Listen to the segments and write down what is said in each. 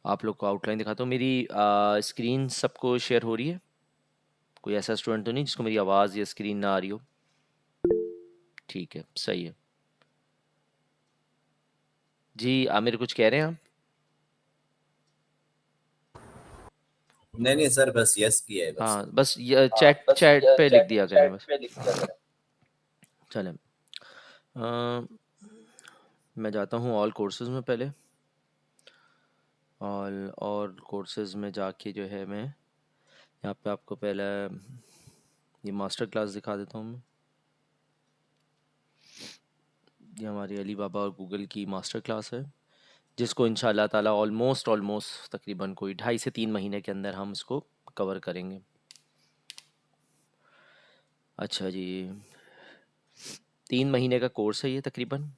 आप लोग को आउटलाइन दिखाता हूँ। मेरी स्क्रीन सबको शेयर हो रही है? कोई ऐसा स्टूडेंट तो नहीं जिसको मेरी आवाज़ या स्क्रीन ना आ रही हो? ठीक है, सही है जी। मेरे कुछ कह रहे हैं आप? नहीं नहीं सर, बस यस किया है बस। हाँ, बस ये चैट चैट पे लिख दिया करें बस। चलें। अ, मैं जाता हूँ ऑल कोर्सेज में पहले। और कोर्सेज में जाके जो है मैं यहाँ पे आपको पहले ये मास्टर क्लास दिखा देता हूँ मैं। ये हमारी अली बाबा और गूगल की मास्टर क्लास है, जिसको इंशाल्लाह ताला ऑलमोस्ट ऑलमोस्ट तकरीबन कोई 2.5 से 3 महीने के अंदर हम इसको कवर करेंगे। अच्छा जी, 3 महीने का कोर्स है ये, तकरीबन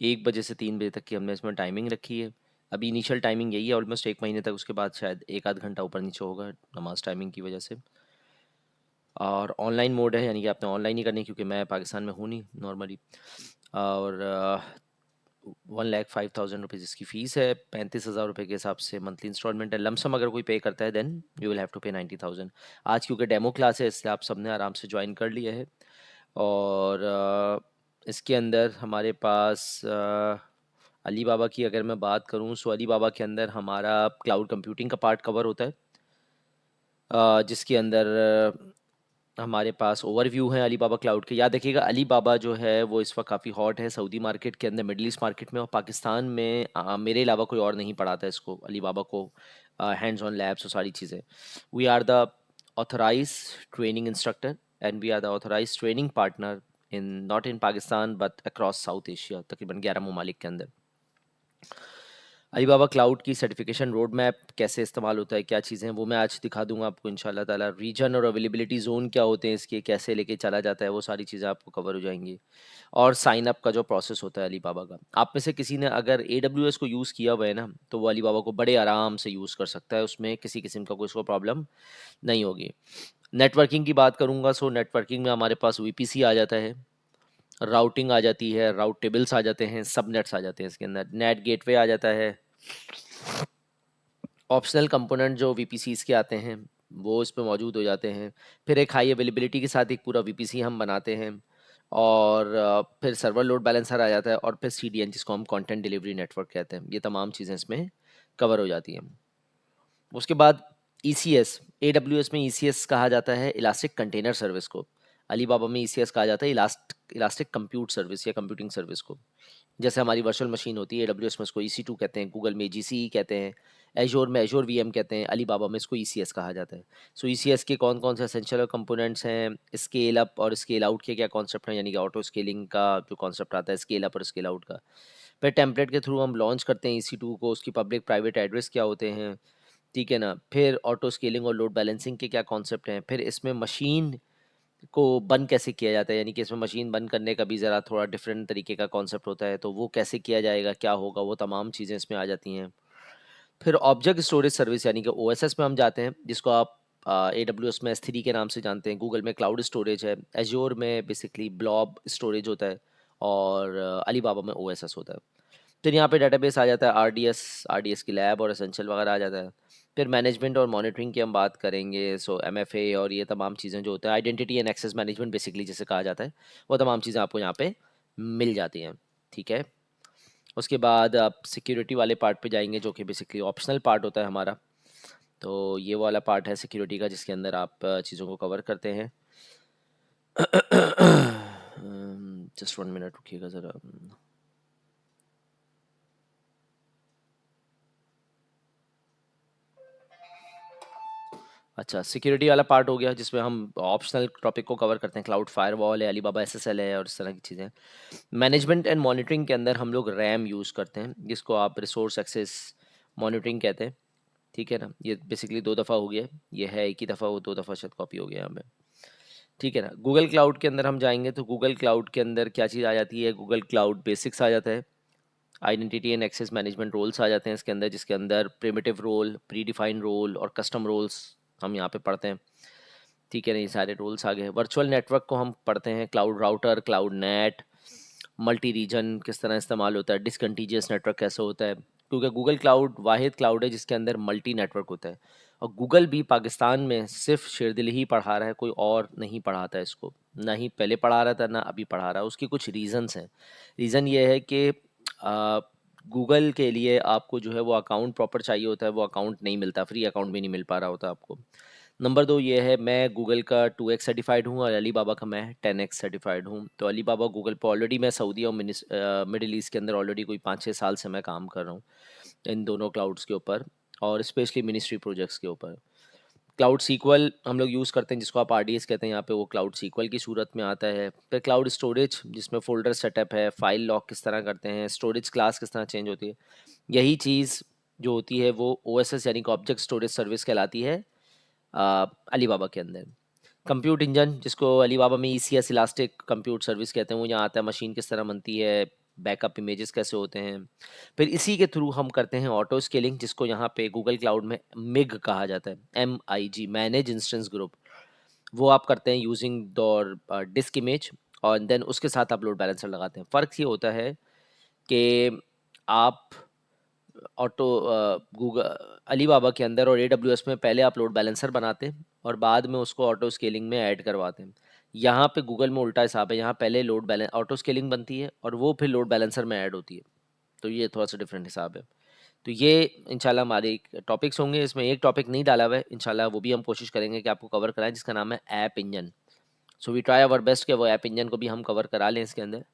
1 बजे से 3 बजे तक की हमने इसमें टाइमिंग रखी है। अभी इनिशियल टाइमिंग यही है ऑलमोस्ट 1 महीने तक, उसके बाद शायद एक आध घंटा ऊपर नीचे होगा नमाज टाइमिंग की वजह से। और ऑनलाइन मोड है, यानी कि आपने ऑनलाइन ही करनी है, क्योंकि मैं पाकिस्तान में हूँ नहीं नॉर्मली। और 1,05,000 रुपीज़ इसकी फ़ीस है। 35,000 रुपये के हिसाब से मंथली इंस्टॉलमेंट है। लमसम अगर कोई पे करता है then you will have to pay 90,000। आज क्योंकि डेमो क्लास है इसलिए आप सबने आराम से ज्वाइन कर लिया है। और इसके अंदर हमारे पास अली बाबा की अगर मैं बात करूँ, सो अली बाबा के अंदर हमारा क्लाउड कंप्यूटिंग का पार्ट कवर होता है, जिसके अंदर हमारे पास ओवरव्यू है अली बाबा क्लाउड के। याद रखिएगा अली बाबा जो है वो इस वक्त काफ़ी हॉट है सऊदी मार्केट के अंदर, मिडल ईस्ट मार्केट में, और पाकिस्तान में मेरे अलावा कोई और नहीं पढ़ाता है इसको, अली बाबा को, हैंड्स ऑन लैब्स और सारी चीज़ें। We are the authorise training instructor and we are the authorise training partner in not in Pakistan but across South Asia, तकरीबन 11 ममालिक के अंदर। अलीबाबा क्लाउड की सर्टिफिकेशन रोड मैप कैसे इस्तेमाल होता है, क्या चीज़ें हैं, वो मैं आज दिखा दूंगा आपको इंशाल्लाह ताला। रीजन और अवेलेबिलिटी जोन क्या होते हैं इसके, कैसे लेके चला जाता है, वो सारी चीज़ें आपको कवर हो जाएंगी। और साइन अप का जो प्रोसेस होता है अलीबाबा का, आप में से किसी ने अगर AWS को यूज़ किया हुआ है ना, तो वो अलीबाबा को बड़े आराम से यूज़ कर सकता है, उसमें किसी किस्म का कोई उसको प्रॉब्लम नहीं होगी। नेटवर्किंग की बात करूँगा, सो नेटवर्किंग में हमारे पास VPC आ जाता है, राउटिंग आ जाती है, राउट टेबल्स आ जाते हैं, सबनेट्स आ जाते हैं इसके अंदर, नेट गेटवे आ जाता है। ऑप्शनल कंपोनेंट जो VPCs के आते हैं वो इस पे मौजूद हो जाते हैं। फिर एक हाई अवेलेबिलिटी के साथ एक पूरा VPC हम बनाते हैं। और फिर सर्वर लोड बैलेंसर आ जाता है, और फिर CDN जिसको हम कंटेंट डिलीवरी नेटवर्क कहते हैं। ये तमाम चीज़ें इसमें कवर हो जाती हैं। उसके बाद ECS, AWS में ECS कहा जाता है इलास्टिक कंटेनर सर्विस को। अलीबाबा में ECS कहा जाता है इलास्टिक कंप्यूट सर्विस या कंप्यूटिंग सर्विस को। जैसे हमारी वर्चुअल मशीन होती है, AWS में इसको EC2 कहते हैं, गूगल में GCE कहते हैं, एजोर में एजोर VM कहते हैं, अलीबाबा में इसको ECS कहा जाता है। सो ECS के कौन कौन से एसेंशियल कंपोनेंट्स हैं, स्केल अप और स्केल आउट के क्या कॉन्सेप्ट हैं, यानी कि ऑटो स्केलिंग का जो कॉन्सेप्ट आता है, स्केल अप और स्केल आउट का। फिर टेम्पलेट के थ्रू हम लॉन्च करते हैं EC2 को, उसकी पब्लिक प्राइवेट एड्रेस क्या होते हैं, ठीक है ना। फिर ऑटो स्केलिंग और लोड बैलेंसिंग के क्या कॉन्सेप्ट हैं। फिर इसमें मशीन को बंद कैसे किया जाता है, यानी कि इसमें मशीन बंद करने का भी ज़रा थोड़ा डिफरेंट तरीके का कॉन्सेप्ट होता है, तो वो कैसे किया जाएगा, क्या होगा, वो तमाम चीज़ें इसमें आ जाती हैं। फिर ऑब्जेक्ट स्टोरेज सर्विस यानी कि OSS में हम जाते हैं, जिसको आप AWS में S3 के नाम से जानते हैं, गूगल में क्लाउड स्टोरेज है, एज्योर में बेसिकली ब्लॉब स्टोरेज होता है, और अलीबाबा में OSS होता है। फिर यहाँ पे डेटाबेस आ जाता है, RDS की लैब और एसेंशियल वगैरह आ जाता है। फिर मैनेजमेंट और मॉनिटरिंग की हम बात करेंगे, सो MFA और ये तमाम चीज़ें जो होते हैं, identity and access management basically जिसे कहा जाता है, वो तमाम चीज़ें आपको यहाँ पे मिल जाती हैं, ठीक है। उसके बाद आप सिक्योरिटी वाले पार्ट पे जाएंगे, जो कि बेसिकली ऑप्शनल पार्ट होता है हमारा। तो ये वाला पार्ट है सिक्योरिटी का, जिसके अंदर आप चीज़ों को कवर करते हैं। जस्ट 1 मिनट रुकिएगा ज़रा। अच्छा, सिक्योरिटी वाला पार्ट हो गया, जिसमें हम ऑप्शनल टॉपिक को कवर करते हैं, क्लाउड फायरवॉल है, अलीबाबा SSL है और इस तरह की चीज़ें। मैनेजमेंट एंड मॉनिटरिंग के अंदर हम लोग रैम यूज़ करते हैं, जिसको आप रिसोर्स एक्सेस मॉनिटरिंग कहते हैं, ठीक है ना। ये बेसिकली 2 दफ़ा हो गया, ये है एक ही दफ़ा, वो 2 दफ़ा शायद कॉपी हो गया यहाँ पे, ठीक है ना। गूगल क्लाउड के अंदर हम जाएंगे तो गूगल क्लाउड के अंदर क्या चीज़ आ जाती है, गूगल क्लाउड बेसिक्स आ जाता है, identity and access management roles आ जाते हैं इसके अंदर, जिसके अंदर primitive role, predefined role और कस्टम रोल्स हम यहाँ पे पढ़ते हैं, ठीक है ना। ये सारे रोल्स आ गए। वर्चुअल नेटवर्क को हम पढ़ते हैं, cloud router, cloud net, multi reason किस तरह इस्तेमाल होता है, डिसकंटीजियस नेटवर्क कैसे होता है, क्योंकि गूगल क्लाउड वाहिद क्लाउड है जिसके अंदर मल्टी नेटवर्क होता है, और गूगल भी पाकिस्तान में सिर्फ शेरदिल ही पढ़ा रहा है, कोई और नहीं पढ़ाता है इसको, ना ही पहले पढ़ा रहा था ना अभी पढ़ा रहा है। उसकी कुछ रीजंस हैं। रीज़न ये है कि गूगल के लिए आपको जो है वो अकाउंट प्रॉपर चाहिए होता है, वो अकाउंट नहीं मिलता, फ्री अकाउंट भी नहीं मिल पा रहा होता आपको। नंबर 2 ये है, मैं गूगल का 2x सर्टिफाइड हूँ और अली बाबा का मैं 10x सर्टिफाइड हूँ। तो अली बाबा गूगल पे ऑलरेडी मैं सऊदी और मिडिल ईस्ट के अंदर ऑलरेडी कोई 5-6 साल से मैं काम कर रहा हूँ इन दोनों क्लाउड्स के ऊपर, और स्पेशली मिनिस्ट्री प्रोजेक्ट्स के ऊपर। क्लाउड सीक्वल हम लोग यूज़ करते हैं, जिसको आप आरडीएस कहते हैं यहाँ पे, वो क्लाउड सीक्वल की सूरत में आता है। फिर क्लाउड स्टोरेज, जिसमें फोल्डर सेटअप है, फाइल लॉक किस तरह करते हैं, स्टोरेज क्लास किस तरह चेंज होती है, यही चीज़ जो होती है वो ओएसएस यानी कि ऑब्जेक्ट स्टोरेज सर्विस कहलाती है अली बाबा के अंदर। कंप्यूट इंजन, जिसको अली बाबा में ईसीएस इलास्टिक कंप्यूट सर्विस कहते हैं, वो यहाँ आता है। मशीन किस तरह बनती है, बैकअप इमेजेस कैसे होते हैं। फिर इसी के थ्रू हम करते हैं ऑटो स्केलिंग, जिसको यहाँ पे गूगल क्लाउड में मिग कहा जाता है, MIG, मैनेज इंस्टेंस ग्रुप। वो आप करते हैं यूजिंग दौर डिस्क इमेज, और देन उसके साथ आप लोड बैलेंसर लगाते हैं। फ़र्क ये होता है कि आप ऑटो गूगल अली बाबा के अंदर और AWS में पहले आप लोड बैलेंसर बनाते हैं और बाद में उसको ऑटो स्केलिंग में ऐड करवाते हैं। यहाँ पे गूगल में उल्टा हिसाब है, यहाँ पहले लोड बैलेंस ऑटो स्केलिंग बनती है और वो फिर लोड बैलेंसर में ऐड होती है। तो ये थोड़ा सा डिफरेंट हिसाब है। तो ये इंशाल्लाह हमारे टॉपिक्स होंगे। इसमें एक टॉपिक नहीं डाला हुआ है, इंशाल्लाह वो भी हम कोशिश करेंगे कि आपको कवर कराएं, जिसका नाम है app engine. So we try our best कि वो ऐप इंजन को भी हम कवर करा लें इसके अंदर।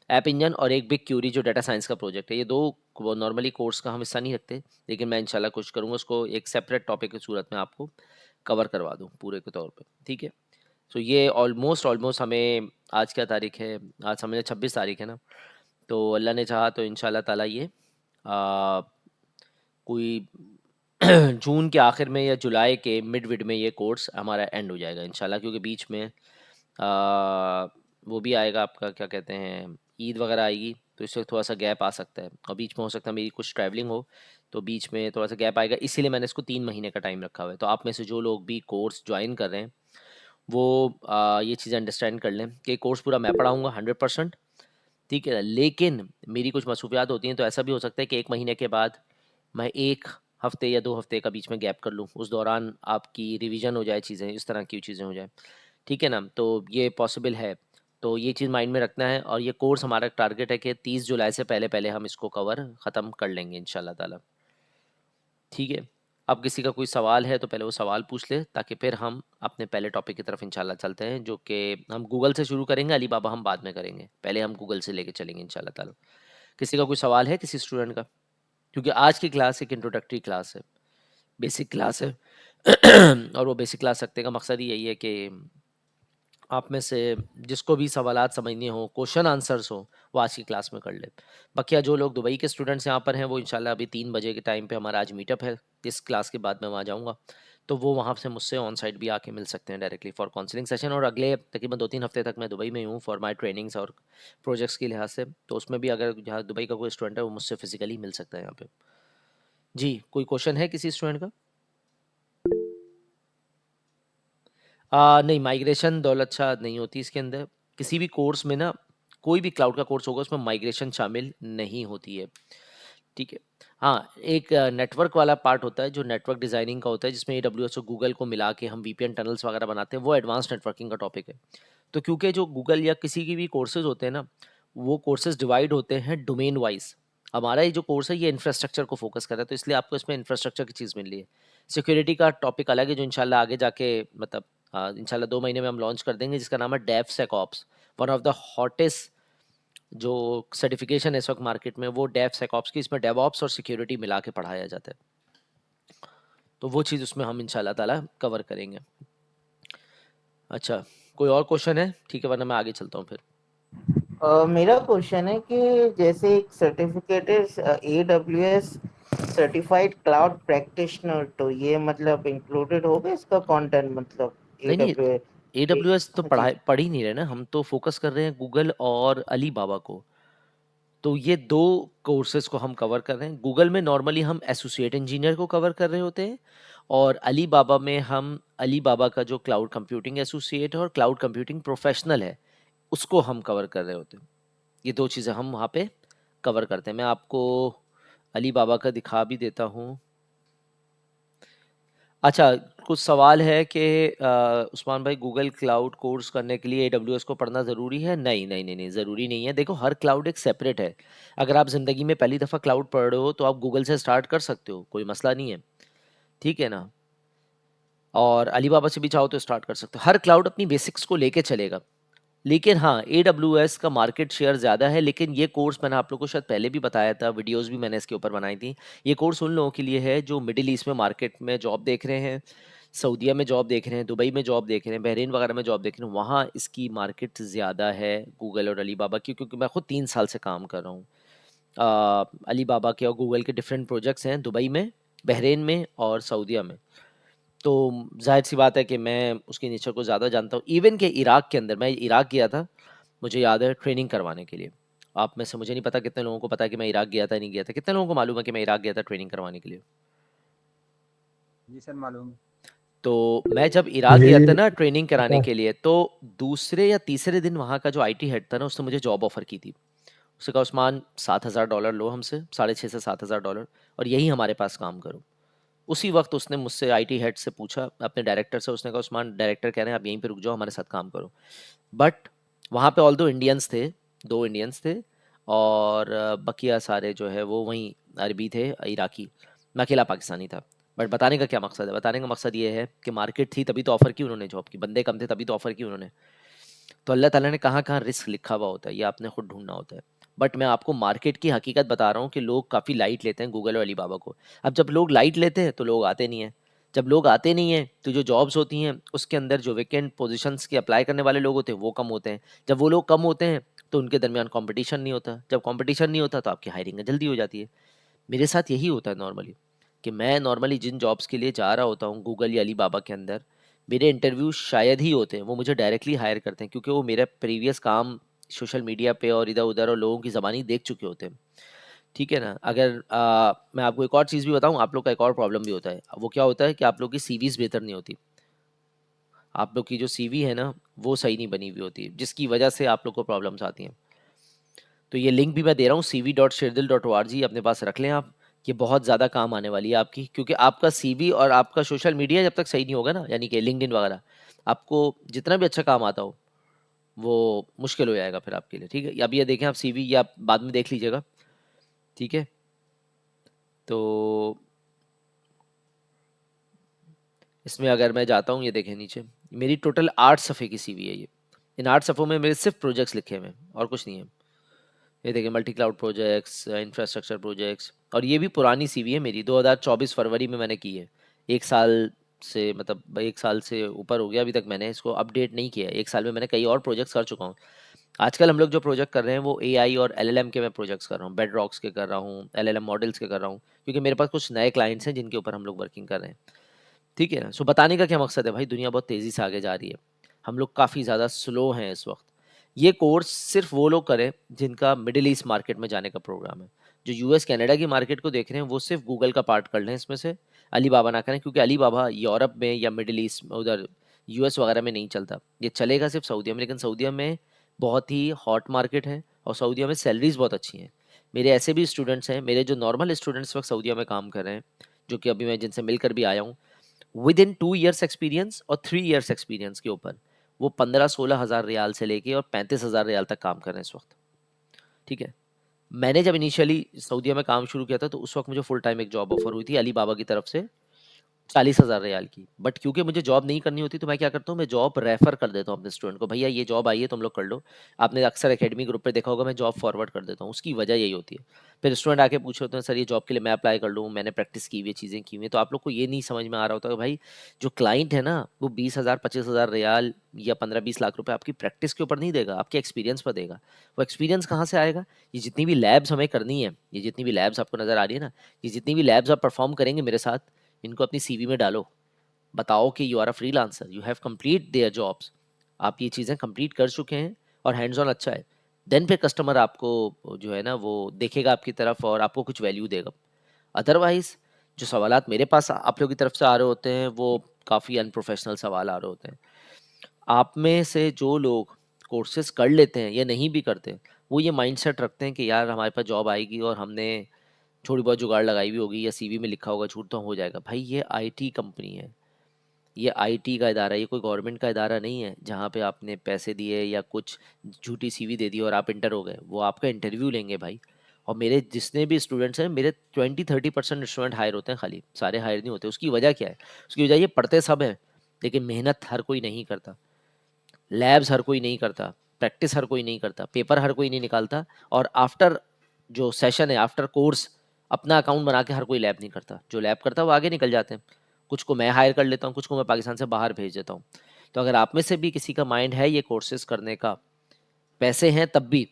ऐप इंजन और एक बिग क्यूरी जो डाटा साइंस का प्रोजेक्ट है, ये दो वो नॉर्मली कोर्स का हम हिस्सा नहीं रखते, लेकिन मैं इंशाल्लाह कोशिश करूँगा उसको एक सेपरेट टॉपिक की सूरत में आपको कवर करवा दूँ पूरे के तौर पे, ठीक है। सो ये ऑलमोस्ट ऑलमोस्ट हमें, आज क्या तारीख है, आज समझे 26 तारीख है ना, तो अल्लाह ने चाहा तो इंशाल्लाह ताला ये कोई जून के आखिर में या जुलाई के मिड विड में ये कोर्स हमारा एंड हो जाएगा इंशाल्लाह, क्योंकि बीच में वो भी आएगा आपका, क्या कहते हैं, ईद वगैरह आएगी, तो इससे थोड़ा सा गैप आ सकता है, और बीच में हो सकता है मेरी कुछ ट्रैवलिंग हो, तो बीच में थोड़ा सा गैप आएगा, इसीलिए मैंने इसको 3 महीने का टाइम रखा हुआ है। तो आप में से जो लोग भी कोर्स ज्वाइन कर रहे हैं वो ये चीज़ अंडरस्टैंड कर लें कि कोर्स पूरा मैं पढ़ाऊँगा 100%, ठीक है। लेकिन मेरी कुछ मसरूफियात होती हैं, तो ऐसा भी हो सकता है कि 1 महीने के बाद मैं 1 हफ्ते या 2 हफ्ते का बीच में गैप कर लूँ, उस दौरान आपकी रिवीजन हो जाए, चीज़ें इस तरह की चीज़ें हो जाए, ठीक है ना, तो ये पॉसिबल है। तो ये चीज़ माइंड में रखना है, और ये कोर्स हमारा टारगेट है कि 30 जुलाई से पहले पहले हम इसको कवर ख़त्म कर लेंगे इंशाल्लाह ताला, ठीक है। अब किसी का कोई सवाल है तो पहले वो सवाल पूछ ले, ताकि फिर हम अपने पहले टॉपिक की तरफ इंशाल्लाह चलते हैं, जो कि हम गूगल से शुरू करेंगे, अली बाबा हम बाद में करेंगे, पहले हम गूगल से लेके चलेंगे इंशाल्लाह ताला। किसी का कोई सवाल है किसी स्टूडेंट का? क्योंकि आज की क्लास एक इंट्रोडक्टरी क्लास है, बेसिक क्लास है और वो बेसिक क्लास रखने का मकसद ही यही है कि आप में से जिसको भी सवालात समझने हो, क्वेश्चन आंसर्स हो, वो आज की क्लास में कर ले। बाकी जो लोग दुबई के स्टूडेंट्स यहाँ पर हैं, वो इंशाल्लाह अभी 3 बजे के टाइम पे हमारा आज मीटअप है, इस क्लास के बाद मैं वहाँ जाऊँगा, तो वो वहाँ से मुझसे ऑन साइट भी आके मिल सकते हैं डायरेक्टली फॉर काउंसलिंग सेशन। और अगले तकरीबन 2-3 हफ्ते तक मैं दुबई में ही हूँ फॉर माई ट्रेनिंग्स और प्रोजेक्ट्स के लिहाज से, तो उसमें भी अगर यहाँ दुबई का कोई स्टूडेंट है वो मुझसे फिजिकली मिल सकता है यहाँ पे। जी, कोई क्वेश्चन है किसी स्टूडेंट का? नहीं, माइग्रेशन दौलत शाह नहीं होती इसके अंदर। किसी भी कोर्स में ना, कोई भी क्लाउड का कोर्स होगा उसमें माइग्रेशन शामिल नहीं होती है, ठीक है। हाँ, एक नेटवर्क वाला पार्ट होता है जो नेटवर्क डिज़ाइनिंग का होता है, जिसमें AWS और गूगल को मिला के हम VPN टनल्स वगैरह बनाते हैं, वो एडवांस नेटवर्किंग का टॉपिक है। तो क्योंकि जो गूगल या किसी की भी कोर्सेज होते हैं ना, वो कोर्सेज डिवाइड होते हैं डोमेन वाइज। हमारा ये जो कोर्स है ये इंफ्रास्ट्रक्चर को फोकस कर रहा है, तो इसलिए आपको इसमें इंफ्रास्ट्रक्चर की चीज़ मिल रही है। सिक्योरिटी का टॉपिक अलग है, जो इंशाल्लाह आगे जाके, मतलब इंशाल्लाह 2 महीने में हम लॉन्च कर देंगे, जिसका नाम है dev one of the hottest जो सर्टिफिकेशन है इस वक्त मार्केट में, वो डेव की। इसमें डेवऑप्स और सिक्योरिटी मिला के पढ़ाया जाता है, तो वो चीज़ उसमें हम इंशाल्लाह ताला कवर करेंगे। अच्छा, कोई और क्वेश्चन है? ठीक है, वरना मैं आगे चलता हूँ फिर। मेरा क्वेश्चन है कि जैसे एक सर्टिफिकेट है AWS सर्टिफाइड क्लाउड प्रैक्टिशनर, तो ये मतलब इंक्लूडेड होगा इसका कंटेंट, मतलब नहीं नहीं, AWS? AWS तो जी। पढ़ ही नहीं रहे ना, हम तो फोकस कर रहे हैं गूगल और अली बाबा को। तो ये दो कोर्सेज को हम कवर कर रहे हैं। गूगल में नॉर्मली हम एसोसिएट इंजीनियर को कवर कर रहे होते हैं, और अली बाबा में हम अली बाबा का जो क्लाउड कंप्यूटिंग एसोसिएट है और क्लाउड कंप्यूटिंग प्रोफेशनल है, उसको हम कवर कर रहे होते हैं। ये दो चीज़ें हम वहाँ पे कवर करते हैं। मैं आपको अली बाबा का दिखा भी देता हूँ। अच्छा, कुछ सवाल है कि उस्मान भाई, गूगल क्लाउड कोर्स करने के लिए AWS को पढ़ना ज़रूरी है? नहीं नहीं नहीं नहीं, ज़रूरी नहीं है। देखो, हर क्लाउड एक सेपरेट है। अगर आप ज़िंदगी में पहली दफ़ा क्लाउड पढ़ रहे हो तो आप गूगल से स्टार्ट कर सकते हो, कोई मसला नहीं है। ठीक है ना? और अलीबाबा से भी चाहो तो स्टार्ट कर सकते हो। हर क्लाउड अपनी बेसिक्स को लेके चलेगा। लेकिन हाँ, AWS का मार्केट शेयर ज़्यादा है। लेकिन ये कोर्स मैंने आप लोगों को शायद पहले भी बताया था, वीडियोस भी मैंने इसके ऊपर बनाई थी। ये कोर्स उन लोगों के लिए है जो मिडिल ईस्ट में मार्केट में जॉब देख रहे हैं, सऊदीया में जॉब देख रहे हैं, दुबई में जॉब देख रहे हैं, बहरीन वगैरह में जॉब देख रहे हैं। वहाँ इसकी मार्केट ज़्यादा है गूगल और अलीबाबा की, क्योंकि मैं खुद 3 साल से काम कर रहा हूँ। अलीबाबा के और गूगल के डिफरेंट प्रोजेक्ट्स हैं दुबई में, बहरीन में और सऊदीया में। तो जाहिर सी बात है कि मैं उसके नेचर को ज़्यादा जानता हूँ। इवन के इराक के अंदर, मैं इराक गया था, मुझे याद है, ट्रेनिंग करवाने के लिए। आप में से मुझे नहीं पता कितने लोगों को पता है कि मैं इराक गया था नहीं गया था। कितने लोगों को मालूम है कि मैं इराक गया था ट्रेनिंग करवाने के लिए? जी सर मालूम। तो मैं जब इराक मुझे गया था भी ना ट्रेनिंग कराने पता। के लिए, तो दूसरे या तीसरे दिन वहाँ का जो IT हेड था ना, उसने मुझे जॉब ऑफर की थी। उसने कहा, उस्मान, $7,000 लो हमसे, 6,500 से $7,000, और यही हमारे पास काम करो। उसी वक्त उसने मुझसे IT हेड से पूछा, अपने डायरेक्टर से। उसने कहा, उस्मान, डायरेक्टर कह रहे हैं आप यहीं पे रुक जाओ, हमारे साथ काम करो। बट वहाँ पे ऑल दो इंडियंस थे, 2 इंडियंस थे, और बकिया सारे जो है वो वहीं अरबी थे, इराकी। मैं अकेला पाकिस्तानी था। बट बताने का क्या मकसद है? बताने का मकसद ये है कि मार्केट थी तभी तो ऑफ़र की उन्होंने जॉब की, बंदे कम थे तभी तो ऑफ़र की उन्होंने। तो अल्लाह ताला ने कहाँ कहाँ रिस्क लिखा हुआ होता है, ये आपने खुद ढूंढना होता है। बट मैं आपको मार्केट की हकीकत बता रहा हूँ कि लोग काफ़ी लाइट लेते हैं गूगल और अलीबाबा को। अब जब लोग लाइट लेते हैं तो लोग आते नहीं हैं। जब लोग आते नहीं हैं तो जो जॉब्स होती हैं उसके अंदर जो वैकेंट पोजीशंस के अप्लाई करने वाले लोग होते हैं वो कम होते हैं। जब वो लोग कम होते हैं तो उनके दरमियान कंपटीशन नहीं होता। जब कंपटीशन नहीं होता तो आपकी हायरिंग जल्दी हो जाती है। मेरे साथ यही होता है नॉर्मली, कि मैं नॉर्मली जिन जॉब्स के लिए जा रहा होता हूँ गूगल या अलीबाबा के अंदर, मेरे इंटरव्यू शायद ही होते हैं, वो मुझे डायरेक्टली हायर करते हैं, क्योंकि वो मेरा प्रीवियस काम सोशल मीडिया पे और इधर उधर और लोगों की ज़बानी देख चुके होते हैं। ठीक है ना? अगर मैं आपको एक और चीज़ भी बताऊँ, आप लोग का एक और प्रॉब्लम भी होता है। वो क्या होता है कि आप लोग की CVs बेहतर नहीं होती। आप लोग की जो CV है ना, वो सही नहीं बनी हुई होती, जिसकी वजह से आप लोग को प्रॉब्लम्स आती हैं। तो ये लिंक भी मैं दे रहा हूँ, cv.sherdill.org, अपने पास रख लें आप। ये बहुत ज़्यादा काम आने वाली है आपकी, क्योंकि आपका CV और आपका सोशल मीडिया जब तक सही नहीं होगा ना, यानी कि लिंक्डइन वगैरह, आपको जितना भी अच्छा काम आता हो वो मुश्किल हो जाएगा फिर आपके लिए। ठीक है? अब ये देखें, आप CV या आप बाद में देख लीजिएगा। ठीक है? तो इसमें अगर मैं जाता हूँ, ये देखें नीचे, मेरी टोटल 8 सफ़े की CV है ये। इन 8 सफ़ों में मेरे सिर्फ प्रोजेक्ट्स लिखे हुए हैं और कुछ नहीं है। ये देखिए, multi cloud projects, infrastructure projects, और ये भी पुरानी CV है मेरी, 2024 फरवरी में मैंने की है। 1 साल से, मतलब 1 साल से ऊपर हो गया, अभी तक मैंने इसको अपडेट नहीं किया है। 1 साल में मैंने कई और प्रोजेक्ट्स कर चुका हूँ। आजकल हम लोग जो प्रोजेक्ट कर रहे हैं वो AI और LLM के मैं प्रोजेक्ट्स कर रहा हूँ, बेड रॉक्स के कर रहा हूँ, LLM मॉडल्स के कर रहा हूँ, क्योंकि मेरे पास कुछ नए क्लाइंट्स हैं जिनके ऊपर हम लोग वर्किंग कर रहे हैं। ठीक है ना? सो बताने का क्या मकसद है भाई, दुनिया बहुत तेज़ी से आगे जा रही है, हम लोग काफ़ी ज़्यादा स्लो हैं इस वक्त। ये कोर्स सिर्फ वो लोग करें जिनका मिडिल ईस्ट मार्केट में जाने का प्रोग्राम है। जो US कनाडा की मार्केट को देख रहे हैं वो सिर्फ गूगल का पार्ट कर लें इसमें से, अलीबाबा ना करें, क्योंकि अलीबाबा यूरोप में या मिडिल ईस्ट में, उधर US वगैरह में नहीं चलता। ये चलेगा सिर्फ सऊदीया में, लेकिन सऊदीया में बहुत ही हॉट मार्केट है और सऊदीया में सैलरीज बहुत अच्छी हैं। मेरे ऐसे भी स्टूडेंट्स हैं, मेरे जो नॉर्मल स्टूडेंट्स वक्त सऊदीया में काम कर रहे हैं, जो कि अभी मैं जिनसे मिलकर भी आया हूँ, विद इन 2 ईयर्स एक्सपीरियंस और 3 ईयर्स एक्सपीरियंस के ऊपर वो 15-16 हज़ार रियाल से लेके और 35 हज़ार रियाल तक काम कर रहे हैं इस वक्त। ठीक है? मैंने जब इनिशियली सऊदीया में काम शुरू किया था तो उस वक्त मुझे फुल टाइम एक जॉब ऑफर हुई थी अली बाबा की तरफ से, 40,000 रियाल की। बट क्योंकि मुझे जॉब नहीं करनी होती तो मैं क्या करता हूँ, मैं जॉब रेफर कर देता हूँ अपने स्टूडेंट को, भैया ये जॉब आई है तुम लोग कर लो। आपने अक्सर एकेडमी ग्रुप पे देखा होगा, मैं जॉब फॉरवर्ड कर देता हूँ। उसकी वजह यही होती है। फिर स्टूडेंट आके पूछे होते हैं, सर ये जॉब के लिए मैं अप्लाई कर लूँ, मैंने प्रैक्टिस की हुई है, चीज़ें की हुई हैं। तो आप लोग को ये नहीं समझ में आ रहा होता कि भाई जो क्लाइंट है ना, वो 20,000 25,000 रियाल या 15-20 लाख रुपए आपकी प्रैक्टिस के ऊपर नहीं देगा, आपके एक्सपीरियंस पर देगा। वो एक्सपीरियंस कहाँ से आएगा? ये जितनी भी लैब्स हमें करनी है, ये जितनी भी लैब्स आपको नज़र आ रही है ना, ये जितनी भी लैब्स आप परफॉर्म करेंगे मेरे साथ, इनको अपनी CV में डालो। बताओ कि you are a freelancer, you have complete their jobs, आप ये चीज़ें कंप्लीट कर चुके हैं और हैंड्स ऑन अच्छा है। देन फिर कस्टमर आपको जो है ना वो देखेगा आपकी तरफ और आपको कुछ वैल्यू देगा। अदरवाइज जो सवालात मेरे पास आप लोगों की तरफ से आ रहे होते हैं वो काफ़ी अनप्रोफेशनल सवाल आ रहे होते हैं। आप में से जो लोग कोर्सेज कर लेते हैं या नहीं भी करते, वो ये माइंडसेट रखते हैं कि यार हमारे पास जॉब आएगी और हमने थोड़ी बहुत जुगाड़ लगाई भी होगी या सीवी में लिखा होगा झूठ, तो हो जाएगा भाई। ये आईटी कंपनी है, ये आईटी का इदारा है, ये कोई गवर्नमेंट का इदारा नहीं है जहाँ पे आपने पैसे दिए या कुछ झूठी सीवी दे दी और आप इंटर हो गए। वो आपका इंटरव्यू लेंगे भाई। और मेरे जितने भी स्टूडेंट्स हैं, मेरे 20-30% स्टूडेंट हायर होते हैं, खाली सारे हायर नहीं होते। उसकी वजह क्या है? उसकी वजह ये पढ़ते सब हैं लेकिन मेहनत हर कोई नहीं करता, लैब्स हर कोई नहीं करता, प्रैक्टिस हर कोई नहीं करता, पेपर हर कोई नहीं निकालता, और आफ्टर जो सेशन है, आफ्टर कोर्स, अपना अकाउंट बना के हर कोई लैब नहीं करता। जो लैब करता है वो आगे निकल जाते हैं। कुछ को मैं हायर कर लेता हूँ, कुछ को मैं पाकिस्तान से बाहर भेज देता हूँ। तो अगर आप में से भी किसी का माइंड है ये कोर्सेज करने का, पैसे हैं तब भी,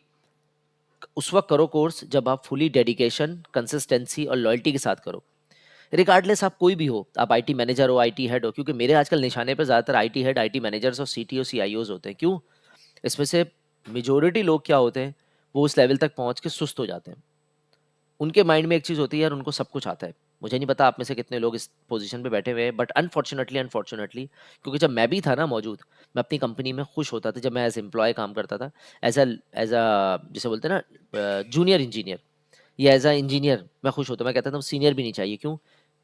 उस वक्त करो कोर्स जब आप फुली डेडिकेशन, कंसिस्टेंसी और लॉयल्टी के साथ करो। रिगार्डलेस आप कोई भी हो, आप आईटी मैनेजर हो, आईटी हेड हो, क्योंकि मेरे आजकल निशाने पर ज़्यादातर आईटी हेड, आईटी मैनेजर्स और सीटीओ सीआईओज होते हैं। क्यों? इसमें से मेजोरिटी लोग क्या होते हैं, वो उस लेवल तक पहुंच के सुस्त हो जाते हैं। उनके माइंड में एक चीज़ होती है, यार उनको सब कुछ आता है। मुझे नहीं पता आप में से कितने लोग इस पोजीशन पे बैठे हुए हैं, बट अनफॉर्चुनेटली क्योंकि जब मैं भी था ना मौजूद, मैं अपनी कंपनी में खुश होता था जब मैं एज एम्प्लॉय काम करता था, एज अ जिसे बोलते हैं ना जूनियर इंजीनियर, या एज अ इंजीनियर मैं खुश होता। मैं कहता था सीनियर भी नहीं चाहिए, क्यों?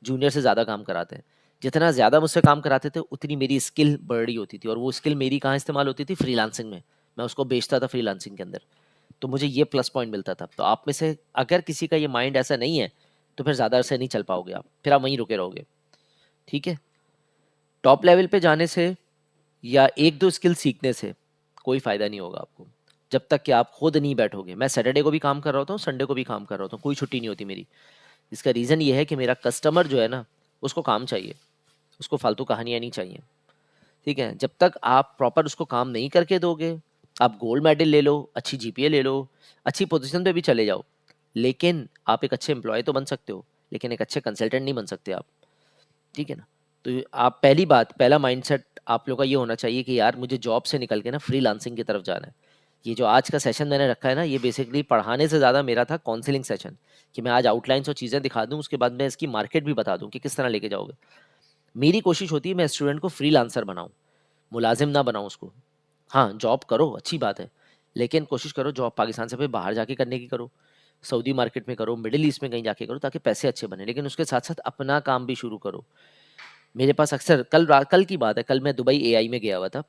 जूनियर से ज़्यादा काम कराते हैं। जितना ज़्यादा मुझसे काम कराते थे उतनी मेरी स्किल बढ़ रही होती थी, और वो स्किल मेरी कहाँ इस्तेमाल होती थी? फ्रीलांसिंग में। मैं उसको बेचता था फ्रीलांसिंग के अंदर, तो मुझे ये प्लस पॉइंट मिलता था। तो आप में से अगर किसी का ये माइंड ऐसा नहीं है तो फिर ज़्यादा अरसे नहीं चल पाओगे आप, फिर आप वहीं रुके रहोगे। ठीक है? टॉप लेवल पे जाने से या एक दो स्किल सीखने से कोई फ़ायदा नहीं होगा आपको, जब तक कि आप खुद नहीं बैठोगे। मैं सैटरडे को भी काम कर रहा होता हूँ, संडे को भी काम कर रहा होता हूँ, कोई छुट्टी नहीं होती मेरी। इसका रीज़न ये है कि मेरा कस्टमर जो है ना, उसको काम चाहिए, उसको फालतू कहानियाँ नहीं चाहिए। ठीक है? जब तक आप प्रॉपर उसको काम नहीं करके दोगे, आप गोल्ड मेडल ले लो, अच्छी जीपीए ले लो, अच्छी पोजीशन पे भी चले जाओ, लेकिन आप एक अच्छे एम्प्लॉय तो बन सकते हो, लेकिन एक अच्छे कंसल्टेंट नहीं बन सकते आप। ठीक है ना? तो आप पहली बात, पहला माइंडसेट आप लोग का ये होना चाहिए कि यार मुझे जॉब से निकल के ना फ्रीलांसिंग की तरफ जाना है। ये जो आज का सेशन मैंने रखा है ना, ये बेसिकली पढ़ाने से ज़्यादा मेरा था काउंसलिंग सेशन, कि मैं आज आउटलाइंस और चीज़ें दिखा दूँ, उसके बाद मैं इसकी मार्केट भी बता दूँ कि किस तरह लेके जाओगे। मेरी कोशिश होती है मैं स्टूडेंट को फ्रीलांसर बनाऊँ, मुलाजिम ना बनाऊँ उसको। हाँ, जॉब करो, अच्छी बात है, लेकिन कोशिश करो जॉब पाकिस्तान से फिर बाहर जाके करने की करो, सऊदी मार्केट में करो, मिडिल ईस्ट में कहीं जाके करो, ताकि पैसे अच्छे बने, लेकिन उसके साथ साथ अपना काम भी शुरू करो। मेरे पास अक्सर कल की बात है, कल मैं दुबई एआई में गया हुआ था।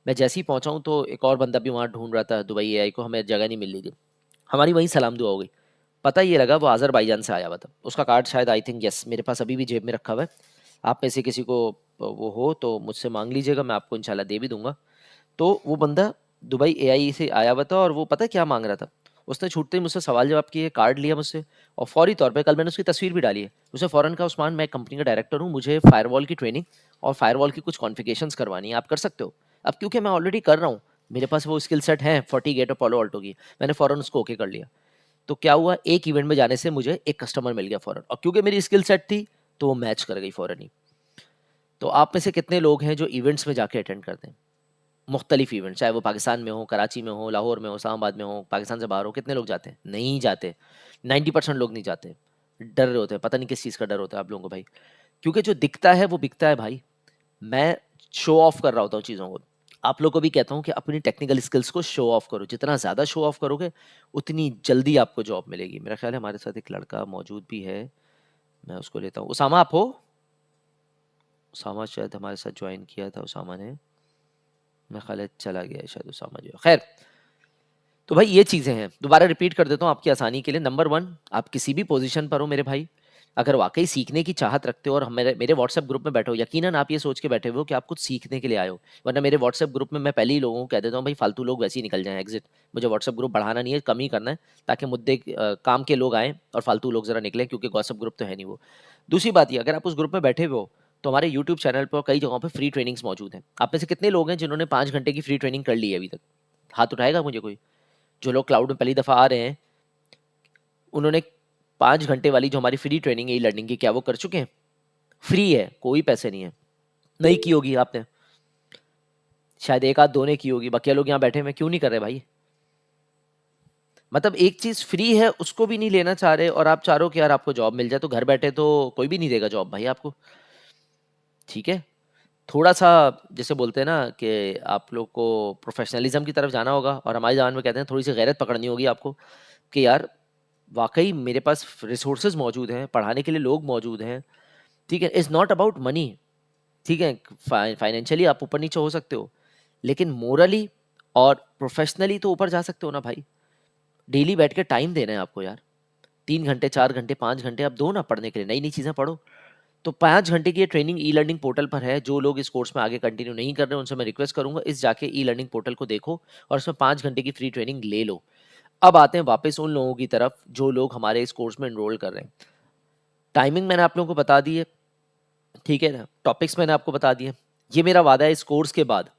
मैं जैसे ही पहुंचा हूँ तो एक और बंदा भी वहाँ ढूंढ रहा था दुबई एआई को, हमें जगह नहीं मिल रही थी। हमारी वहीं सलाम दुआ हो गई। पता ये लगा वो अज़रबैजान से आया हुआ था। उसका कार्ड शायद, आई थिंक यस, मेरे पास अभी भी जेब में रखा हुआ है। आप में से किसी को वो हो तो मुझसे मांग लीजिएगा, मैं आपको इंशाल्लाह दे भी दूंगा। तो वो बंदा दुबई एआई से आया हुआ था, और वो पता है क्या मांग रहा था? उसने छूटते ही मुझसे सवाल जवाब किए, कार्ड लिया मुझसे, और फौरी तौर पे कल मैंने उसकी तस्वीर भी डाली है। उसे फ़ौरन कहा, उस्मान मैं कंपनी का डायरेक्टर हूँ, मुझे फायरवॉल की ट्रेनिंग और फायरवॉल की कुछ कॉन्फ़िगरेशंस करवानी है, आप कर सकते हो? अब क्योंकि मैं ऑलरेडी कर रहा हूँ, मेरे पास वो स्किल सेट है फॉर्टीगेट और पालो अल्टो की, मैंने फ़ौरन उसको ओके कर लिया। तो क्या हुआ, एक इवेंट में जाने से मुझे एक कस्टमर मिल गया फ़ौरन, और क्योंकि मेरी स्किल सेट थी तो वो मैच कर गई फ़ौरन ही। तो आप में से कितने लोग हैं जो इवेंट्स में जाके अटेंड करते हैं? मुख्तलिफ इवेंट, चाहे वो पाकिस्तान में हो, कराची में हो, लाहौर में हो, इस्लामाबाद में हो, पाकिस्तान से बाहर हो, कितने लोग जाते हैं? नहीं जाते। 90% लोग नहीं जाते, डर रहे होते हैं। पता नहीं किस चीज़ का डर होता है आप लोगों को भाई, क्योंकि जो दिखता है वो बिकता है भाई। मैं शो ऑफ कर रहा होता हूँ चीज़ों को। आप लोग को भी कहता हूँ कि अपनी टेक्निकल स्किल्स को शो ऑफ करो, जितना ज़्यादा शो ऑफ करोगे उतनी जल्दी आपको जॉब मिलेगी। मेरा ख्याल है हमारे साथ एक लड़का मौजूद भी है, मैं उसको लेता हूँ। उसामा, आप हो? उसामा शायद हमारे साथ ज्वाइन किया था उसामा ने, मेरा ख्याल है चला गया है शायद उसामा जो है। खैर, तो भाई ये चीज़ें हैं, दोबारा रिपीट कर देता हूँ आपकी आसानी के लिए। नंबर वन, आप किसी भी पोजीशन पर हो मेरे भाई, अगर वाकई सीखने की चाहत रखते हो और मेरे मेरे व्हाट्सएप ग्रुप में बैठे हो, यकीनन आप ये सोच के बैठे हुए हो कि आप कुछ सीखने के लिए आए हो। वरना मेरे व्हाट्सएप ग्रुप में मैं पहले ही लोगों को कह देता हूँ भाई फालतू लोग वैसे ही निकल जाएं, एग्जिट। मुझे व्हाट्सएप ग्रुप बढ़ाना नहीं है, कम ही करना है, ताकि मुद्दे काम के लोग आएँ और फालतू लोग ज़रा निकलें, क्योंकि व्हाट्सएप ग्रुप तो है नहीं वो। दूसरी बात ये, अगर आप उस ग्रुप में बैठे हुए हो तो हमारे यूट्यूब चैनल पर कई जगहों पर फ्री ट्रेनिंग्स मौजूद हैं। आप में से कितने लोग हैं जिन्होंने 5 घंटे की फ्री ट्रेनिंग कर ली है अभी तक? हाथ उठाएगा मुझे कोई? जो लोग क्लाउड में पहली दफ़ा आ रहे हैं, उन्होंने 5 घंटे वाली जो हमारी फ्री ट्रेनिंग है ई लर्निंग की, क्या वो कर चुके हैं? फ्री है, कोई पैसे नहीं है। नहीं की होगी आपने, शायद एक आध दो ने की होगी, बाकी लोग यहाँ बैठे हैं क्यों नहीं कर रहे भाई? मतलब एक चीज फ्री है उसको भी नहीं लेना चाह रहे, और आप चाह रहे हो कि यार आपको जॉब मिल जाए, तो घर बैठे तो कोई भी नहीं देगा जॉब भाई आपको। ठीक है? थोड़ा सा जैसे बोलते हैं ना कि आप लोग को प्रोफेशनलिज्म की तरफ जाना होगा, और हमारी जबान में कहते हैं थोड़ी सी गैरत पकड़नी होगी आपको, कि यार वाकई मेरे पास रिसोर्सेज मौजूद हैं, पढ़ाने के लिए लोग मौजूद हैं, ठीक है। इज़ नॉट अबाउट मनी, ठीक है। फाइनेंशियली आप ऊपर नीचे हो सकते हो, लेकिन मोरली और प्रोफेशनली तो ऊपर जा सकते हो ना भाई। डेली बैठ के टाइम देना है आपको यार, 3 घंटे 4 घंटे 5 घंटे आप दो ना पढ़ने के लिए, नई नई चीज़ें पढ़ो। तो 5 घंटे की ये ट्रेनिंग ई लर्निंग पोर्टल पर है। जो लोग इस कोर्स में आगे कंटिन्यू नहीं कर रहे उनसे मैं रिक्वेस्ट करूंगा, इस जाके ई लर्निंग पोर्टल को देखो और इसमें 5 घंटे की फ्री ट्रेनिंग ले लो। अब आते हैं वापस उन लोगों की तरफ जो लोग हमारे इस कोर्स में एनरोल कर रहे हैं। टाइमिंग मैंने आप लोगों को बता दी है, ठीक है ना। टॉपिक्स मैंने आपको बता दिए। ये मेरा वादा है, इस कोर्स के बाद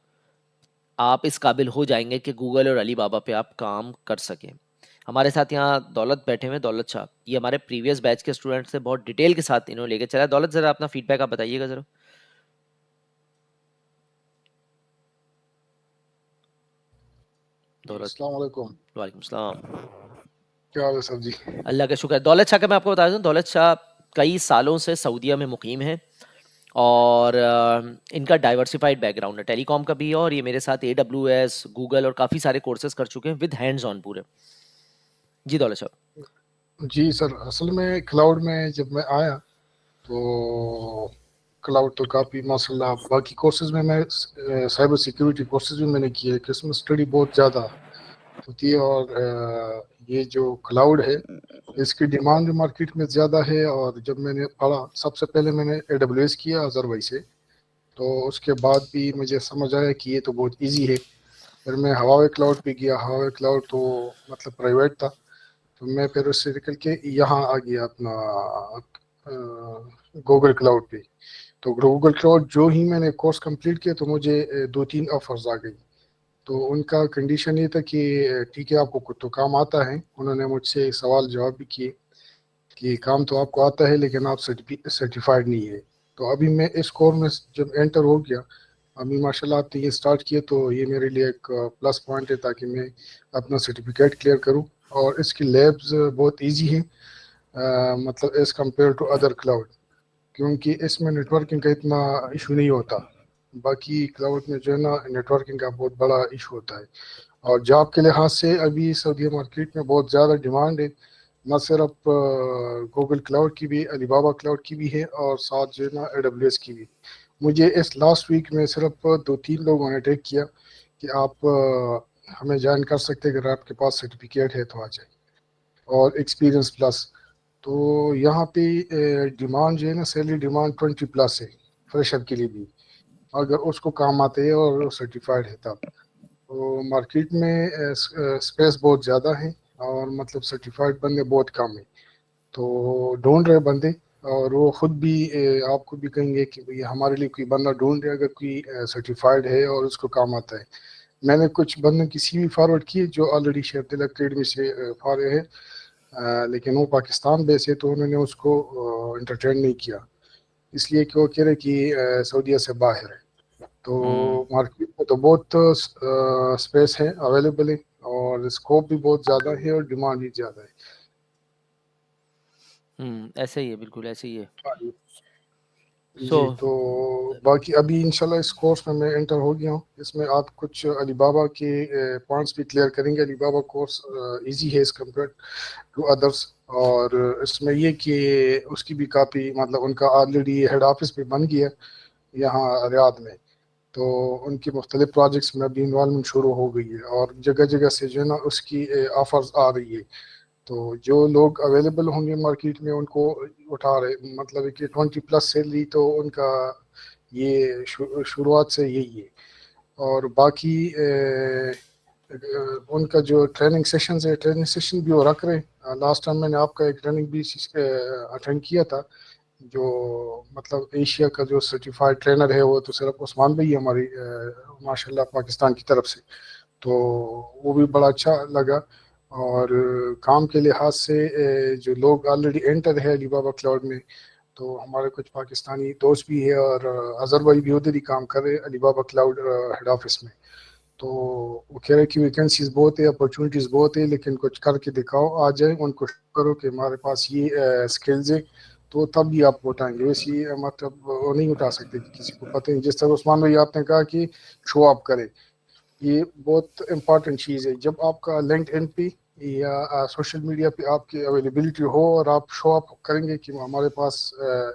आप इस काबिल हो जाएंगे कि गूगल और अली बाबा पे आप काम कर सकें। हमारे साथ यहाँ दौलत बैठे हुए, दौलत शाह, ये हमारे प्रीवियस बैच के स्टूडेंट्स से बहुत डिटेल के साथ इन्होंने लेके चला। दौलत जरा अपना फीडबैक आप बताइएगा जरा। दौलत, अस्सलाम वालेकुम। वालेकुम सलाम। क्या हाल है सर जी? अल्लाह का शुक्र है। दौलत शाह का मैं आपको बता दूं, दौलत शाह कई सालों से सऊदीया में मुकीम है और इनका डाइवर्सिफाइड बैकग्राउंड है, टेलीकॉम का भी है, और ये मेरे साथ AWS, गूगल और काफ़ी सारे कोर्सेज कर चुके हैं विद हैंड्स ऑन पूरे। जी दौलत शाह। जी सर, असल में क्लाउड में जब मैं आया तो क्लाउड तो काफ़ी माशाल्लाह, बाकी कोर्सेज में मैं साइबर सिक्योरिटी कोर्सेज भी मैंने किए, किस्म स्टडी बहुत ज़्यादा होती है और ये जो क्लाउड है इसकी डिमांड मार्केट में ज़्यादा है। और जब मैंने पढ़ा, सबसे पहले मैंने AWS किया अजरवाई से, तो उसके बाद भी मुझे समझ आया कि ये तो बहुत इजी है। फिर मैं हवावे क्लाउड पे गया, हवावे क्लाउड तो मतलब प्राइवेट था, तो मैं फिर उससे निकल के यहाँ आ गया अपना गूगल क्लाउड पे। तो गूगल क्लाउड जो ही मैंने कोर्स कंप्लीट किया तो मुझे 2-3 ऑफर्स आ गई। तो उनका कंडीशन ये था कि ठीक है, आपको कुछ तो काम आता है। उन्होंने मुझसे सवाल जवाब भी किए कि काम तो आपको आता है लेकिन आप सर्टिफाइड नहीं है। तो अभी मैं इस कोर्स में जब एंटर हो गया, अभी माशाल्लाह आपने ये स्टार्ट किया तो ये मेरे लिए एक प्लस पॉइंट है, ताकि मैं अपना सर्टिफिकेट क्लियर करूं। और इसकी लैब्स बहुत इजी हैं, मतलब as compare to other cloud, क्योंकि इसमें नेटवर्किंग का इतना इशू नहीं होता। बाकी क्लाउड में जो है ना, नेटवर्किंग का बहुत बड़ा इशू होता है। और जॉब के लिहाज से अभी सऊदी मार्केट में बहुत ज़्यादा डिमांड है, न सिर्फ गूगल क्लाउड की भी, अलीबाबा क्लाउड की भी है, और साथ जो है ना AWS की भी। मुझे इस लास्ट वीक में सिर्फ 2-3 लोगों ने टेक किया कि आप हमें ज्वाइन कर सकते हैं, अगर आपके पास सर्टिफिकेट है तो आ जाए, और एक्सपीरियंस प्लस। तो यहाँ पे डिमांड जो है ना, सैलरी डिमांड 20+ है फ्रेशर के लिए भी, अगर उसको काम आते हैं और सर्टिफाइड है तब। तो मार्केट में स्पेस बहुत ज़्यादा है और मतलब सर्टिफाइड बंदे बहुत कम है, तो ढूंढ रहे बंदे। और वो खुद भी आपको भी कहेंगे कि भाई हमारे लिए कोई बंदा ढूंढ रहे, अगर कोई सर्टिफाइड है और उसको काम आता है। मैंने कुछ बंदों की CV फॉरवर्ड की जो ऑलरेडी शेरदिल अकेडमी से फारे है, लेकिन वो पाकिस्तान बेस है, तो उन्होंने उसको इंटरटेन नहीं किया, इसलिए कि वो कह रहे कि सऊदीया से बाहर है। तो मार्केट में तो बहुत स्पेस है, अवेलेबल है, और स्कोप भी बहुत ज़्यादा है और डिमांड भी ज़्यादा है। ऐसे ही है, बिल्कुल ऐसे ही है। जी, तो बाकी अभी इंशाल्लाह इस कोर्स में मैं एंटर हो गया हूँ। इसमें आप कुछ अलीबाबा के पॉइंट्स भी क्लियर करेंगे। अलीबाबा कोर्स इजी है एज कम्पेयर टू अदर्स, और इसमें ये कि उसकी भी काफ़ी मतलब उनका ऑलरेडी हेड ऑफिस भी बन गया यहाँ रियाद में, तो उनकी मुख्तलिफ प्रोजेक्ट्स में अभी इन्वॉल्वमेंट शुरू हो गई है, और जगह जगह से जो है ना उसकी ऑफर्स आ रही है। तो जो लोग अवेलेबल होंगे मार्केट में उनको उठा रहे, मतलब कि 20+ सैलरी तो उनका ये शुरुआत से यही है। और बाकी उनका जो ट्रेनिंग सेशंस है, ट्रेनिंग सेशन भी वो रख रहे हैं। लास्ट टाइम मैंने आपका एक ट्रेनिंग भी अटेंड किया था, जो मतलब एशिया का जो सर्टिफाइड ट्रेनर है वो तो सिर्फ उस्मान भाई हमारी माशाल्लाह पाकिस्तान की तरफ से, तो वो भी बड़ा अच्छा लगा। और काम के लिहाज से जो लोग ऑलरेडी एंटर है अलीबाबा क्लाउड में, तो हमारे कुछ पाकिस्तानी दोस्त भी है, और अजहर भाई भी उधर ही काम कर रहे हैं अलीबाबा क्लाउड हेड ऑफिस में। तो वो कह रहे कि वैकेंसीज बहुत है, अपॉर्चुनिटीज़ बहुत है, लेकिन कुछ करके दिखाओ, आ जाए, उनको करो कि हमारे पास ये स्किल्स है, तो तब भी आप उठाएंगे। वैसे ही मतलब वो नहीं उठा सकते कि किसी को पता नहीं। जिस तरह उस्मान भाई आपने कहा कि शो अप करे, ये बहुत इम्पॉर्टेंट चीज़ है। जब आपका लिंक्डइन पे या सोशल मीडिया पे आपकी अवेलेबिलिटी हो और आप शो अप करेंगे कि हमारे पास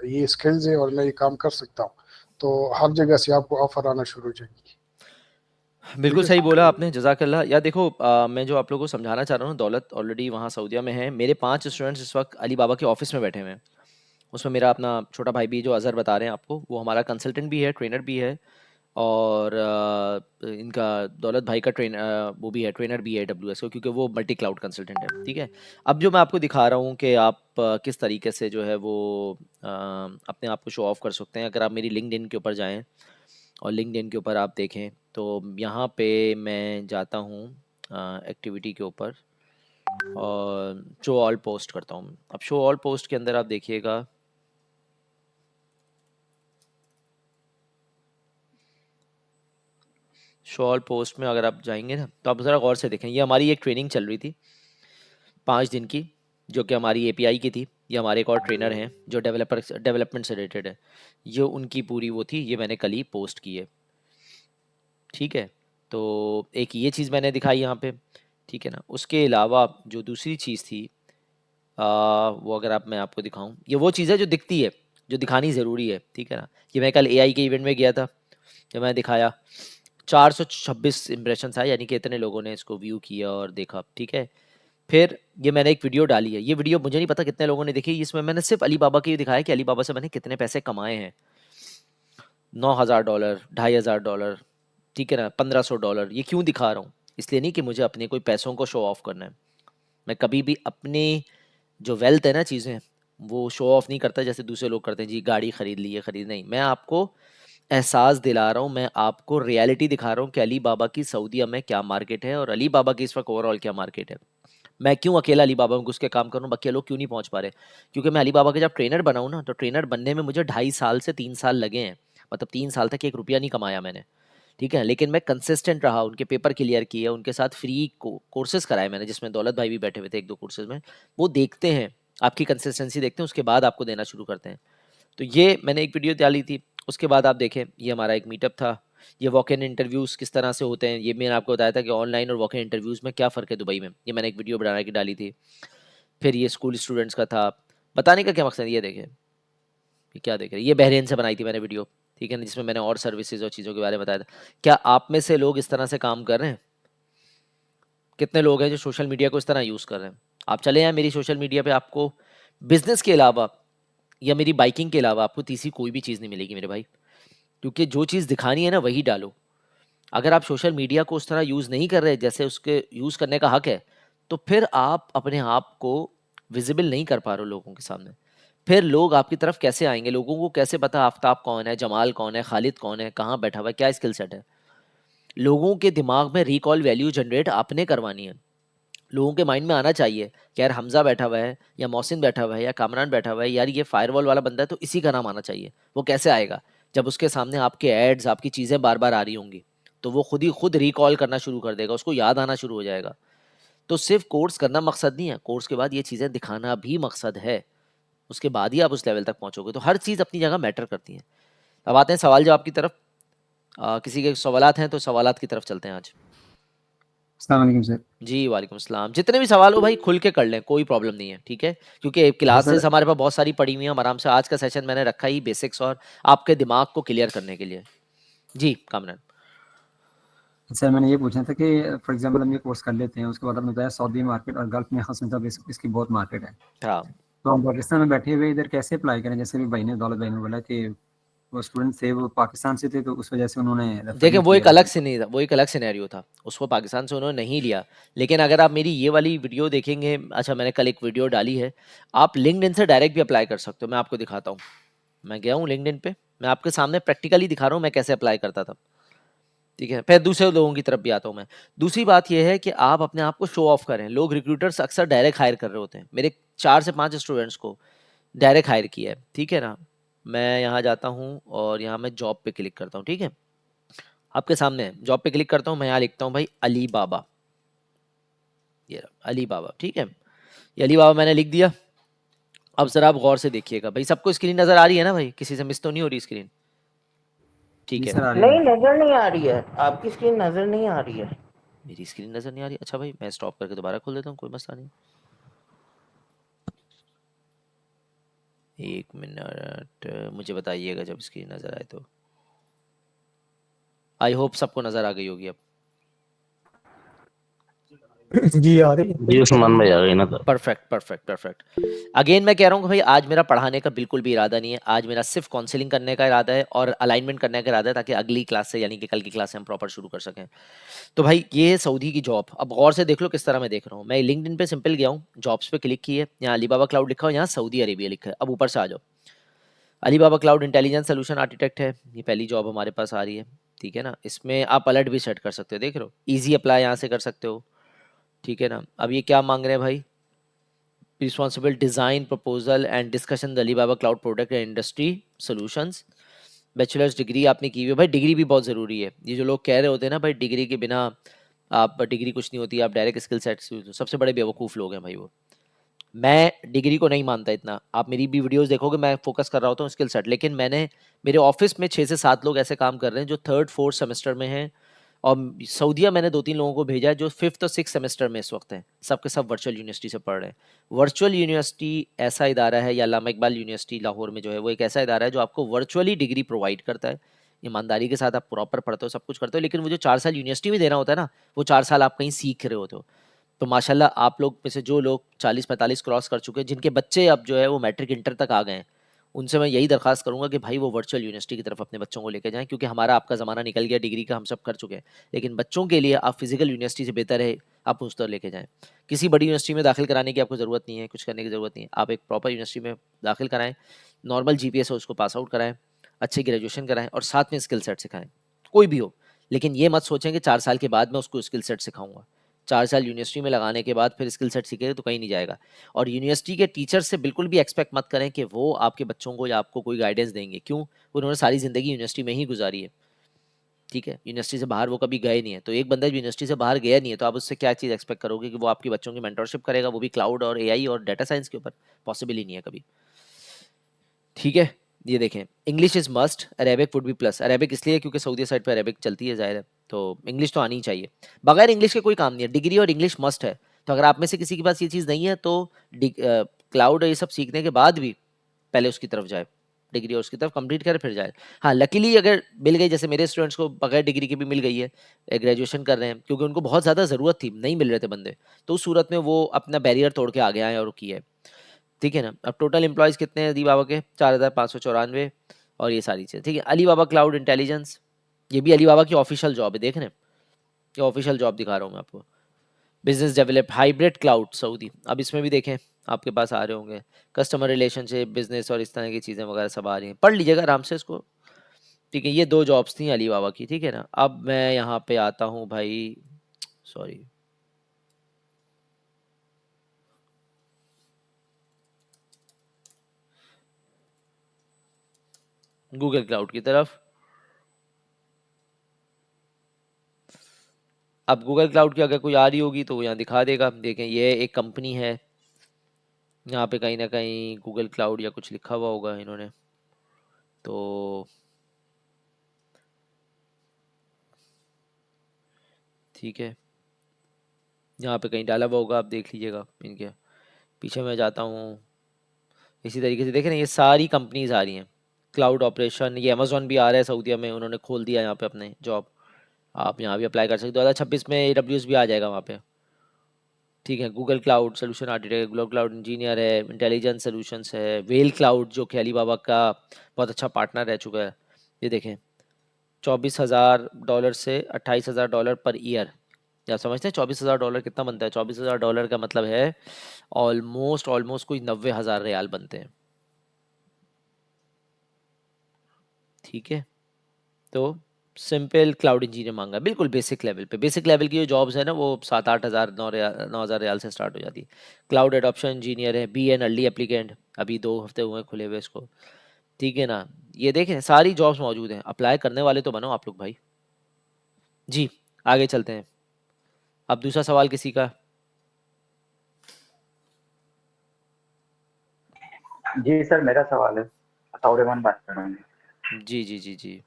ये स्किल्स है और मैं ये काम कर सकता हूँ, तो हर जगह से आपको ऑफर आना शुरू हो जाएगी। बिल्कुल सही बोला आपने, जज़ाकल्लाह। या देखो मैं जो आप लोगों को समझाना चाह रहा हूँ, दौलत ऑलरेडी वहाँ सऊदीया में है। मेरे 5 स्टूडेंट्स इस वक्त अली बाबा के ऑफिस में बैठे हुए हैं। उसमें मेरा अपना छोटा भाई भी है, जो अज़हर बता रहे हैं आपको, वो हमारा कंसल्टेंट भी है, ट्रेनर भी है। और इनका दौलत भाई का वो भी है, ट्रेनर भी है AWS का, क्योंकि वो मल्टी क्लाउड कंसल्टेंट है। ठीक है, अब जो मैं आपको दिखा रहा हूँ कि आप किस तरीके से जो है वो अपने आप को शो ऑफ कर सकते हैं। अगर आप मेरी लिंक्डइन के ऊपर जाएं और लिंक्डइन के ऊपर आप देखें, तो यहाँ पे मैं जाता हूँ एक्टिविटी के ऊपर और शो ऑल पोस्ट करता हूँ। अब शो ऑल पोस्ट के अंदर आप देखिएगा, शो ऑल पोस्ट में अगर आप जाएंगे ना, तो आप ज़रा गौर से देखें। ये हमारी एक ट्रेनिंग चल रही थी 5 दिन की, जो कि हमारी API की थी। ये हमारे एक और ट्रेनर हैं जो डेवलपमेंट से रिलेटेड है, ये उनकी पूरी वो थी, ये मैंने कल ही पोस्ट की है। ठीक है, तो एक ये चीज़ मैंने दिखाई यहाँ पे, ठीक है ना। उसके अलावा जो दूसरी चीज़ थी, वो अगर मैं आपको दिखाऊं, ये वो चीज़ है जो दिखती है, जो दिखानी ज़रूरी है। ठीक है ना, ये मैं कल AI के इवेंट में गया था, जब मैं दिखाया 426 इम्प्रेशन आए, यानी कि इतने लोगों ने इसको व्यू किया और देखा। ठीक है, फिर ये मैंने एक वीडियो डाली है। ये वीडियो मुझे नहीं पता कितने लोगों ने देखी। इसमें मैंने सिर्फ अली बाबा की दिखाया कि अली बाबा से मैंने कितने पैसे कमाए हैं। $9,000, $2,500, ठीक है ना, $1,500। ये क्यों दिखा रहा हूँ? इसलिए नहीं कि मुझे अपने कोई पैसों को शो ऑफ करना है। मैं कभी भी अपने जो वेल्थ है ना, चीज़ें, वो शो ऑफ नहीं करता जैसे दूसरे लोग करते हैं, जी गाड़ी खरीद ली है, खरीद नहीं। मैं आपको एहसास दिला रहा हूँ, मैं आपको रियलिटी दिखा रहा हूँ कि अली बाबा की सऊदीया में क्या मार्केट है और अली बाबा की इस वक्त ओवरऑल क्या मार्केट है। मैं क्यों अकेला अली बाबा में घुस के काम करूँ, बाकी लोग क्यों नहीं पहुंच पा रहे? क्योंकि मैं अली बाबा के जब ट्रेनर बना हूं ना, तो ट्रेनर बनने में मुझे 2.5 साल से 3 साल लगे हैं। मतलब 3 साल तक 1 रुपया नहीं कमाया मैंने। ठीक है, लेकिन मैं कंसिस्टेंट रहा, उनके पेपर क्लियर किए, उनके साथ फ्री कोर्सेज कराए मैंने, जिसमें दौलत भाई भी बैठे हुए थे 1-2 कोर्सेज में। वो देखते हैं, आपकी कंसिस्टेंसी देखते हैं, उसके बाद आपको देना शुरू करते हैं। तो ये मैंने एक वीडियो डाली थी। उसके बाद आप देखें, ये हमारा एक मीटअप था। ये वॉक इन इंटरव्यूज़ किस तरह से होते हैं, ये मैंने आपको बताया था कि ऑनलाइन और वॉक इन इंटरव्यूज़ में क्या फ़र्क है दुबई में। ये मैंने एक वीडियो बना के डाली थी। फिर ये स्कूल स्टूडेंट्स का था। बताने का क्या मकसद है, ये देखें, ये क्या देख रहे हैं, ये बहरीन से बनाई थी मैंने वीडियो। ठीक है ना, जिसमें मैंने और सर्विसेज और चीज़ों के बारे में बताया था। क्या आप में से लोग इस तरह से काम कर रहे हैं? कितने लोग हैं जो सोशल मीडिया को इस तरह यूज़ कर रहे हैं? आप चले आए मेरी सोशल मीडिया पे, आपको बिजनेस के अलावा या मेरी बाइकिंग के अलावा आपको तीसरी कोई भी चीज़ नहीं मिलेगी मेरे भाई। क्योंकि जो चीज़ दिखानी है ना, वही डालो। अगर आप सोशल मीडिया को उस तरह यूज़ नहीं कर रहे जैसे उसके यूज़ करने का हक है, तो फिर आप अपने आप को विजिबल नहीं कर पा रहे हो लोगों के सामने। फिर लोग आपकी तरफ कैसे आएंगे? लोगों को कैसे पता आफ्ताब कौन है, जमाल कौन है, खालिद कौन है, कहाँ बैठा हुआ है, क्या स्किल सेट है? लोगों के दिमाग में रिकॉल वैल्यू जनरेट आपने करवानी है। लोगों के माइंड में आना चाहिए कि यार हमजा बैठा हुआ है, या मोहसिन बैठा हुआ है, या कामरान बैठा हुआ है, यार ये फायरवॉल वाला बंदा है, तो इसी का नाम आना चाहिए। वो कैसे आएगा? जब उसके सामने आपके एड्स, आपकी चीज़ें बार बार आ रही होंगी, तो वो खुद ही खुद रिकॉल करना शुरू कर देगा, उसको याद आना शुरू हो जाएगा। तो सिर्फ कोर्स करना मकसद नहीं है, कोर्स के बाद ये चीज़ें दिखाना भी मकसद है। उसके बाद ही आप उस लेवल तक पहुंचोगे। तो हर चीज़ अपनी जगह मैटर करती है। अब आते हैं सवाल जवाब की तरफ। किसी के सवालात हैं तो सवालात की तरफ चलते हैं आज। अस्सलाम वालेकुम सर। जी वालेकुम अस्सलाम। जितने भी सवाल हो भाई खुल के कर लें, कोई प्रॉब्लम नहीं है। ठीक है, क्योंकि हाँ क्लासेस सर। हमारे पास बहुत सारी पड़ी हुई हैं। हम आराम से, आज का सेशन मैंने रखा ही बेसिक्स और आपके दिमाग को क्लियर करने के लिए। जी कामरान। सर मैंने ये पूछना था कि फॉर एग्जांपल हम ये कोर्स कर लेते हैं, उसके बाद आपने बताया सऊदी मार्केट और गल्फ में खास मतलब इसकी बहुत मार्केट है, हाँ, तो हम पाकिस्तान में बैठे हुए इधर कैसे अप्लाई करें? जैसे भी भाई ने, दौलत भाई ने बोला कि वो स्टूडेंट थे, वो पाकिस्तान से थे, तो उस वजह से उन्होंने रेफर देखिए नहीं वो एक किया। अलग नहीं था, वो एक अलग सिनेरियो था। उसको पाकिस्तान से उन्होंने नहीं लिया। लेकिन अगर आप मेरी ये वाली वीडियो देखेंगे, अच्छा मैंने कल एक वीडियो डाली है, आप लिंक्डइन से डायरेक्ट भी अप्लाई कर सकते हो। मैं आपको दिखाता हूँ। मैं गया हूँ लिंक्डइन पे, मैं आपके सामने प्रैक्टिकली दिखा रहा हूँ मैं कैसे अप्लाई करता था। ठीक है, फिर दूसरे लोगों की तरफ भी आता हूँ मैं। दूसरी बात यह है कि आप अपने आप को शो ऑफ करें। लोग, रिक्रूटर्स अक्सर डायरेक्ट हायर कर रहे होते हैं। मेरे 4 से 5 स्टूडेंट्स को डायरेक्ट हायर किया है। ठीक है ना, मैं यहाँ जाता हूँ और यहाँ मैं जॉब पे क्लिक करता हूँ। ठीक है, आपके सामने जॉब पे क्लिक करता हूँ, मैं यहाँ लिखता हूँ भाई अली बाबा। ये रहा अली बाबा। ठीक है, ये अली बाबा मैंने लिख दिया। अब जरा आप गौर से देखिएगा भाई, सबको स्क्रीन नजर आ रही है ना भाई? किसी से मिस तो नहीं हो रही स्क्रीन? ठीक जी है, सर, आ रही नहीं, है। नजर नहीं आ रही है, आपकी स्क्रीन नजर नहीं आ रही है। मेरी स्क्रीन नज़र नहीं आ रही। अच्छा भाई मैं स्टॉप करके दोबारा खोल देता हूँ, कोई मसला नहीं। 1 मिनट, मुझे बताइएगा जब स्क्रीन नज़र आए तो। आई होप सबको नज़र आ गई होगी अब। जी आ रही है। जी उस्मान भाई आ गई ना। तो परफेक्ट परफेक्ट परफेक्ट। अगेन मैं कह रहा हूँ कि भाई आज मेरा पढ़ाने का बिल्कुल भी इरादा नहीं है, आज मेरा सिर्फ काउंसलिंग करने का इरादा है और अलाइनमेंट करने का इरादा है, ताकि अगली क्लास से यानी कि कल की क्लास से हम प्रॉपर शुरू कर सकें। तो भाई ये है सऊदी की जॉब। अब गौर से देख लो किस तरह मैं देख रहा हूँ। मैं लिंक्डइन पे सिंपल गया हूँ, जॉब्स पे क्लिक की है, यहाँ अलीबाबा क्लाउड लिखा हो, यहाँ सऊदी अरेबिया लिखा है। अब ऊपर से आ जाओ, Alibaba cloud intelligence solution architect है, ये पहली जॉब हमारे पास आ रही है। ठीक है ना, इसमें आप अलर्ट भी सेट कर सकते हो, देख रहे हो, ईजी अप्लाई यहाँ से कर सकते हो। ठीक है ना, अब ये क्या मांग रहे हैं भाई, responsible design proposal and discussion the Alibaba cloud product and industry solutions. Bachelors degree आपने की हुई है, भाई डिग्री भी बहुत ज़रूरी है। ये जो लोग कह रहे होते हैं ना भाई डिग्री के बिना आप डिग्री कुछ नहीं होती, आप डायरेक्ट स्किल सेट से, तो सबसे बड़े बेवकूफ़ लोग हैं भाई वो। मैं डिग्री को नहीं मानता इतना, आप मेरी भी वीडियोस देखोगे मैं फोकस कर रहा होता हूँ स्किल सेट, लेकिन मैंने मेरे ऑफिस में 6 से 7 लोग ऐसे काम कर रहे हैं जो 3rd 4th सेमेस्टर में हैं, और सऊदीया मैंने 2-3 लोगों को भेजा है जो 5th और 6th सेमेस्टर में इस वक्त हैं, सबके सब वर्चुअल यूनिवर्सिटी से पढ़ रहे हैं। वर्चुअल यूनिवर्सिटी ऐसा इदारा है, या अल्लामा इकबाल यूनिवर्सिटी लाहौर में जो है वो एक ऐसा इदारा है जो आपको वर्चुअली डिग्री प्रोवाइड करता है। ईमानदारी के साथ आप प्रॉपर पढ़ते हो, सब कुछ करते हो, लेकिन वो जो 4 साल यूनिवर्सिटी में देना होता है ना, वो 4 साल आप कहीं सीख रहे होते हो। तो माशाल्लाह आप लोग में से जो लोग 40-45 क्रॉस कर चुके हैं, जिनके बच्चे अब जो है वो मैट्रिक इंटर तक आ गए हैं, उनसे मैं यही दरखास्त करूंगा कि भाई वो वर्चुअल यूनिवर्सिटी की तरफ अपने बच्चों को लेकर जाएं, क्योंकि हमारा आपका ज़माना निकल गया, डिग्री का हम सब कर चुके हैं। लेकिन बच्चों के लिए आप फिजिकल यूनिवर्सिटी से बेहतर है आप उस तरह लेके जाएं। किसी बड़ी यूनिवर्सिटी में दाखिल कराने की आपको ज़रूरत नहीं है, कुछ करने की ज़रूरत नहीं है, आप एक प्रॉपर यूनिवर्सिटी में दाखिल कराएं, नॉर्मल GPA से उसको पास आउट कराएं, अच्छी ग्रेजुएशन कराएं और साथ में स्किल सेट सिखाएं, कोई भी हो। लेकिन ये मत सोचें कि 4 साल के बाद मैं उसको स्किल सेट सिखाऊंगा। 4 साल यूनिवर्सिटी में लगाने के बाद फिर स्किल सेट सीखेगा तो कहीं नहीं जाएगा। और यूनिवर्सिटी के टीचर से बिल्कुल भी एक्सपेक्ट मत करें कि वो आपके बच्चों को या आपको कोई गाइडेंस देंगे, क्यों, उन्होंने सारी ज़िंदगी यूनिवर्सिटी में ही गुजारी है। ठीक है, यूनिवर्सिटी से बाहर वो कभी गए नहीं है, तो एक बंदा यूनिवर्सिटी से बाहर गया नहीं है तो आप उससे क्या चीज़ एक्सपेक्ट करोगे कि वो आपके बच्चों की मेंटरशिप करेगा, वो भी क्लाउड और AI और डाटा साइंस के ऊपर? पॉसिबल ही नहीं है कभी। ठीक है, ये देखें, English is must, Arabic would be plus. Arabic इसलिए क्योंकि सऊदी साइड पे अरेबिक चलती है, जाहिर है, तो इंग्लिश तो आनी ही चाहिए। बगैर इंग्लिश के कोई काम नहीं है, डिग्री और इंग्लिश मस्ट है। तो अगर आप में से किसी के पास ये चीज़ नहीं है तो क्लाउड और ये सब सीखने के बाद भी पहले उसकी तरफ जाए, डिग्री और उसकी तरफ कंप्लीट करे फिर जाए। हाँ लकीली अगर मिल गई, जैसे मेरे स्टूडेंट्स को बगैर डिग्री की भी मिल गई है, ग्रेजुएशन कर रहे हैं, क्योंकि उनको बहुत ज़्यादा ज़रूरत थी, नहीं मिल रहे थे बंदे, तो उस सूरत में वो अपना बैरियर तोड़ के आगे आए और किया है। ठीक है ना, अब टोटल एम्प्लॉयज़ कितने हैं अली बाबा के? 4,594। और ये सारी चीज़ ठीक है। अली बाबा क्लाउड इंटेलिजेंस, ये भी अली बाबा की ऑफिशियल जॉब है, देख रहे हैं, ये ऑफिशियल जॉब दिखा रहा हूँ मैं आपको। Business develop hybrid cloud Saudi, अब इसमें भी देखें आपके पास आ रहे होंगे कस्टमर रिलेशनशिप, बिजनेस और इस तरह की चीज़ें वगैरह सब आ रही हैं, पढ़ लीजिएगा आराम से इसको। ठीक है, ये 2 जॉब्स थी अली बाबा की। ठीक है ना, अब मैं यहाँ पे आता हूँ भाई, सॉरी, गूगल क्लाउड की तरफ। अब गूगल क्लाउड की अगर कोई आ रही होगी तो वो यहाँ दिखा देगा। देखें ये एक कंपनी है, यहाँ पे कहीं ना कहीं गूगल क्लाउड या कुछ लिखा हुआ होगा इन्होंने, तो ठीक है, यहाँ पे कहीं डाला हुआ होगा, आप देख लीजिएगा। इनके पीछे मैं जाता हूँ, इसी तरीके से देखें ना, ये सारी कंपनीज आ रही हैं क्लाउड ऑपरेशन। ये अमेजोन भी आ रहा है सऊदीया में, उन्होंने खोल दिया यहाँ पे अपने जॉब, आप यहाँ भी अप्लाई कर सकते हो। 2026 में AWS भी आ जाएगा वहाँ पे। ठीक है, Google cloud solution architect, Google cloud engineer है, इंटेलिजेंस सोल्यूशंस है, वेल क्लाउड जो कि अली बाबा का बहुत अच्छा पार्टनर रह चुका है। ये देखें, $24,000 से $28,000 पर ईयर। या समझते हैं $24,000 कितना बनता है? $24,000 का मतलब है ऑलमोस्ट ऑलमोस्ट कोई 90,000 रियाल बनते हैं। ठीक है, तो सिंपल क्लाउड इंजीनियर मांगा, बिल्कुल बेसिक लेवल पे। बेसिक लेवल की जो जॉब्स है ना वो 7-8 हज़ार 9,000 रियाल से स्टार्ट हो जाती है। क्लाउड एडॉप्शन इंजीनियर है, BN अर्ली एप्लीकेंट, अभी 2 हफ्ते हुए खुले हुए इसको। ठीक है ना, ये देखें सारी जॉब्स मौजूद हैं, अप्लाई करने वाले तो बनो आप लोग भाई। जी आगे चलते हैं, अब दूसरा सवाल किसी का? जी सर मेरा सवाल है, अताउर रहमान बात कर रहा हूँ। जी जी जी जी।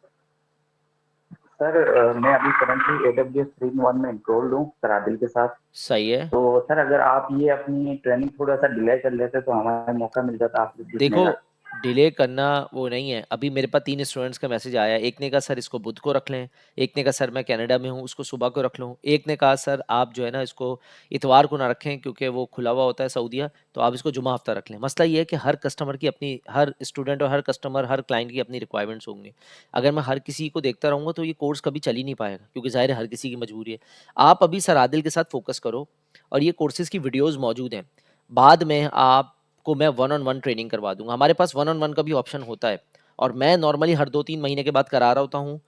सर मैं अभी करंटली AWS 3-in-1 में एनरोल्ड हूँ सर आदिल के साथ। सही है। तो सर अगर आप ये अपनी ट्रेनिंग थोड़ा सा डिले कर लेते तो हमारा मौका मिल जाता आप जुड़ने देखो का। डिले करना वो नहीं है। अभी मेरे पास 3 स्टूडेंट्स का मैसेज आया। एक ने कहा सर इसको बुध को रख लें, एक ने कहा सर मैं कनाडा में हूँ उसको सुबह को रख लूँ, एक ने कहा सर आप जो है ना इसको इतवार को ना रखें क्योंकि वो खुला हुआ होता है सऊदीया, तो आप इसको जुमा हफ्ता रख लें। मसला ये है कि हर कस्टमर की अपनी, हर स्टूडेंट और हर कस्टमर हर क्लाइंट की अपनी रिक्वायरमेंट्स होंगी। अगर मैं हर किसी को देखता रहूँगा तो ये कोर्स कभी चल ही नहीं पाएगा, क्योंकि ज़ाहिर है हर किसी की मजबूरी है। आप अभी सर आदिल के साथ फोकस करो और ये कोर्सेज़ की वीडियोज़ मौजूद हैं। बाद में आप को मैं 1-on-1 ट्रेनिंग करवा दूंगा। हमारे पास 1-on-1 का भी ऑप्शन होता है और मैं नॉर्मली हर 2-3 महीने के बाद करा रहा होता हूँ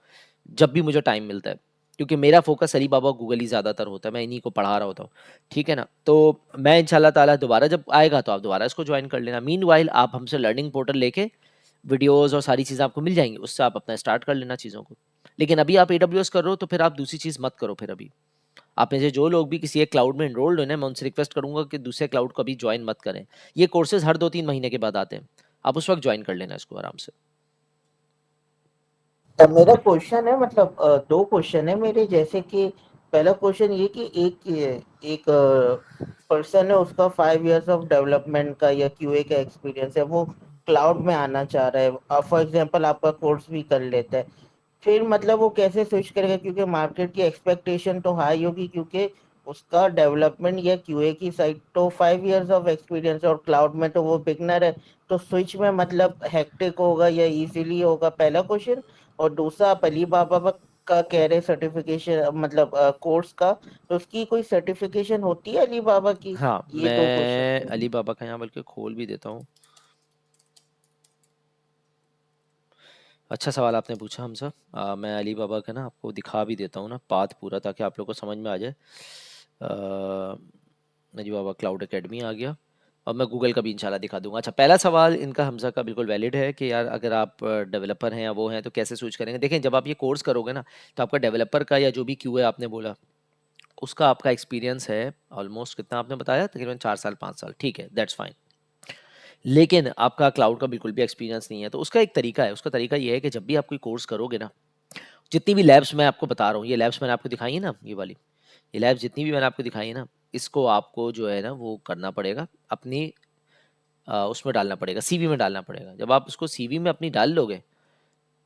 जब भी मुझे टाइम मिलता है, क्योंकि मेरा फोकस अली बाबा गूगल ही ज़्यादातर होता है, मैं इन्हीं को पढ़ा रहा होता हूँ। ठीक है ना, तो मैं इंशाल्लाह ताला दोबारा जब आएगा तो आप दोबारा इसको ज्वाइन कर लेना। मीनवाइल आप हमसे लर्निंग पोर्टल लेके वीडियोज़ और सारी चीज़ें आपको मिल जाएंगी, उससे आप अपना स्टार्ट कर लेना चीज़ों को। लेकिन अभी आप AWS कर रहे हो तो फिर आप दूसरी चीज़ मत करो। फिर अभी आप में से जो लोग भी किसी एक क्लाउड में एनरोल्ड हो ना, मैं उनसे रिक्वेस्ट करूंगा कि दूसरे क्लाउड को अभी ज्वाइन मत करें। ये कोर्सेज हर 2-3 महीने के बाद आते हैं, आप उस वक्त ज्वाइन कर लेना इसको आराम से। अब मेरा क्वेश्चन है, मतलब दो क्वेश्चन है मेरे। जैसे कि पहला क्वेश्चन ये कि एक पर्सन है, उसका 5 इयर्स ऑफ डेवलपमेंट का या QA का एक्सपीरियंस है, वो क्लाउड में आना चाह रहा है। फॉर एग्जांपल आपका कोर्स भी कर लेता है, फिर मतलब वो कैसे स्विच करेगा? क्योंकि मार्केट की एक्सपेक्टेशन तो हाई होगी, क्योंकि उसका डेवलपमेंट या QA की साइड तो 5 इयर्स ऑफ एक्सपीरियंस और क्लाउड में तो वो बिगनर है। तो स्विच में मतलब हेक्टिक होगा या इजीली होगा? पहला क्वेश्चन। और दूसरा, आप अली बाबा का कह रहे सर्टिफिकेशन, मतलब कोर्स का, तो उसकी कोई सर्टिफिकेशन होती है अली बाबा की? हाँ, ये दो क्वेश्चन मैं थे। अली बाबा का यहाँ बल्कि खोल भी देता हूँ। अच्छा सवाल आपने पूछा हमसे। मैं अली बाबा का ना आपको दिखा भी देता हूँ ना पाथ पूरा, ताकि आप लोग को समझ में आ जाए। अली बाबा क्लाउड एकेडमी आ गया और मैं गूगल का भी इंशाल्लाह दिखा दूंगा। अच्छा, पहला सवाल इनका हमजा का बिल्कुल वैलिड है कि यार अगर आप डेवलपर हैं या वो हैं तो कैसे स्विच करेंगे। देखें, जब आप ये कोर्स करोगे ना तो आपका डेवलपर का या जो भी QA आपने बोला उसका आपका एक्सपीरियंस है ऑलमोस्ट, कितना आपने बताया, तकरीबन 4 साल 5 साल, ठीक है, दैट्स फाइन। लेकिन आपका क्लाउड का बिल्कुल भी एक्सपीरियंस नहीं है, तो उसका एक तरीका है। उसका तरीका ये है कि जब भी आप कोई कोर्स करोगे ना, जितनी भी लैब्स मैं आपको बता रहा हूँ, ये लैब्स मैंने आपको दिखाई है ना, ये वाली, ये लैब्स जितनी भी मैंने आपको दिखाई है ना, इसको आपको जो है ना वो करना पड़ेगा अपनी उसमें डालना पड़ेगा, CV में डालना पड़ेगा। जब आप उसको CV में अपनी डाल लोगे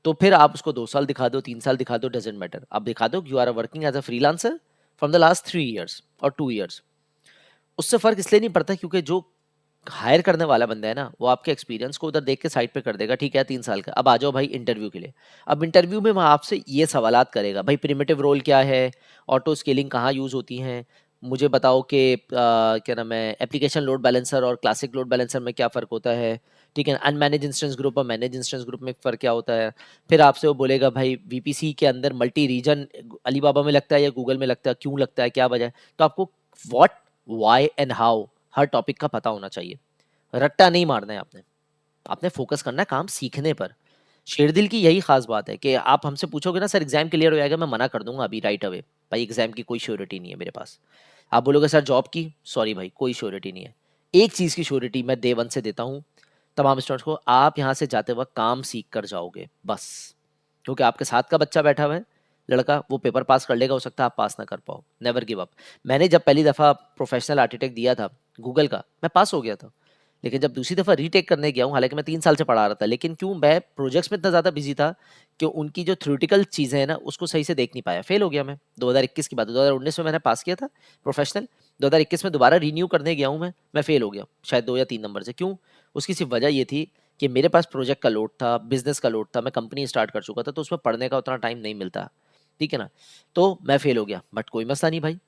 तो फिर आप उसको 2 साल दिखा दो, 3 साल दिखा दो, डजेंट मैटर। आप दिखा दो you are working as a freelancer from the last 3 years और 2 years। उससे फर्क इसलिए नहीं पड़ता क्योंकि जो हायर करने वाला बंदा है ना, वो आपके एक्सपीरियंस को उधर देख के साइड पे कर देगा। ठीक है, 3 साल का, अब आ जाओ भाई इंटरव्यू के लिए। अब इंटरव्यू में वह आपसे ये सवालात करेगा, भाई प्रिमिटिव रोल क्या है, ऑटो स्केलिंग कहाँ यूज़ होती हैं, मुझे बताओ कि क्या नाम है, एप्लीकेशन लोड बैलेंसर और क्लासिक लोड बैलेंसर में क्या फ़र्क होता है। ठीक है, अनमैनेज इंस्टेंस ग्रुप और मैनेज इंस्टेंस ग्रुप में फ़र्क क्या होता है। फिर आपसे वो बोलेगा भाई VPC के अंदर मल्टी रीजन अलीबाबा में लगता है या गूगल में लगता है, क्यों लगता है, क्या वजह है। तो आपको व्हाट, वाई एंड हाउ हर टॉपिक का पता होना चाहिए। रट्टा नहीं मारना है आपने, आपने फोकस करना है काम सीखने पर। शेरदिल की यही खास बात है कि आप हमसे पूछोगे ना सर एग्जाम क्लियर हो जाएगा, मैं मना कर दूंगा अभी राइट अवे, भाई एग्जाम की कोई श्योरिटी नहीं है मेरे पास। आप बोलोगे सर जॉब की, सॉरी भाई कोई श्योरिटी नहीं है। एक चीज़ की श्योरिटी मैं डे 1 से देता हूँ तमाम स्टूडेंट्स को, आप यहाँ से जाते वक्त काम सीख कर जाओगे बस। क्योंकि आपके साथ का बच्चा बैठा हुआ है लड़का, वो पेपर पास कर लेगा, हो सकता है आप पास ना कर पाओ, नेवर गिव अप। मैंने जब पहली दफ़ा प्रोफेशनल आर्किटेक्ट दिया था गूगल का, मैं पास हो गया था। लेकिन जब दूसरी दफ़ा रीटेक करने गया हूँ, हालांकि मैं 3 साल से पढ़ा रहा था, लेकिन क्यों मैं प्रोजेक्ट्स में इतना ज़्यादा बिजी था कि उनकी जो थ्योरेटिकल चीज़ें हैं ना उसको सही से देख नहीं पाया, फेल हो गया मैं। 2021 की बात, 2019 में मैंने पास किया था प्रोफेशनल, 2021 में दोबारा रीन्यू करने गया हूँ मैं फेल हो गया शायद 2 या 3 नंबर से। क्यों? उसकी सिर्फ वजह ये थी कि मेरे पास प्रोजेक्ट का लोड था, बिजनेस का लोड था, मैं कंपनी स्टार्ट कर चुका था, तो उसमें पढ़ने का उतना टाइम नहीं मिलता। ठीक है ना, तो मैं फेल हो गया, बट कोई मसला नहीं भाई।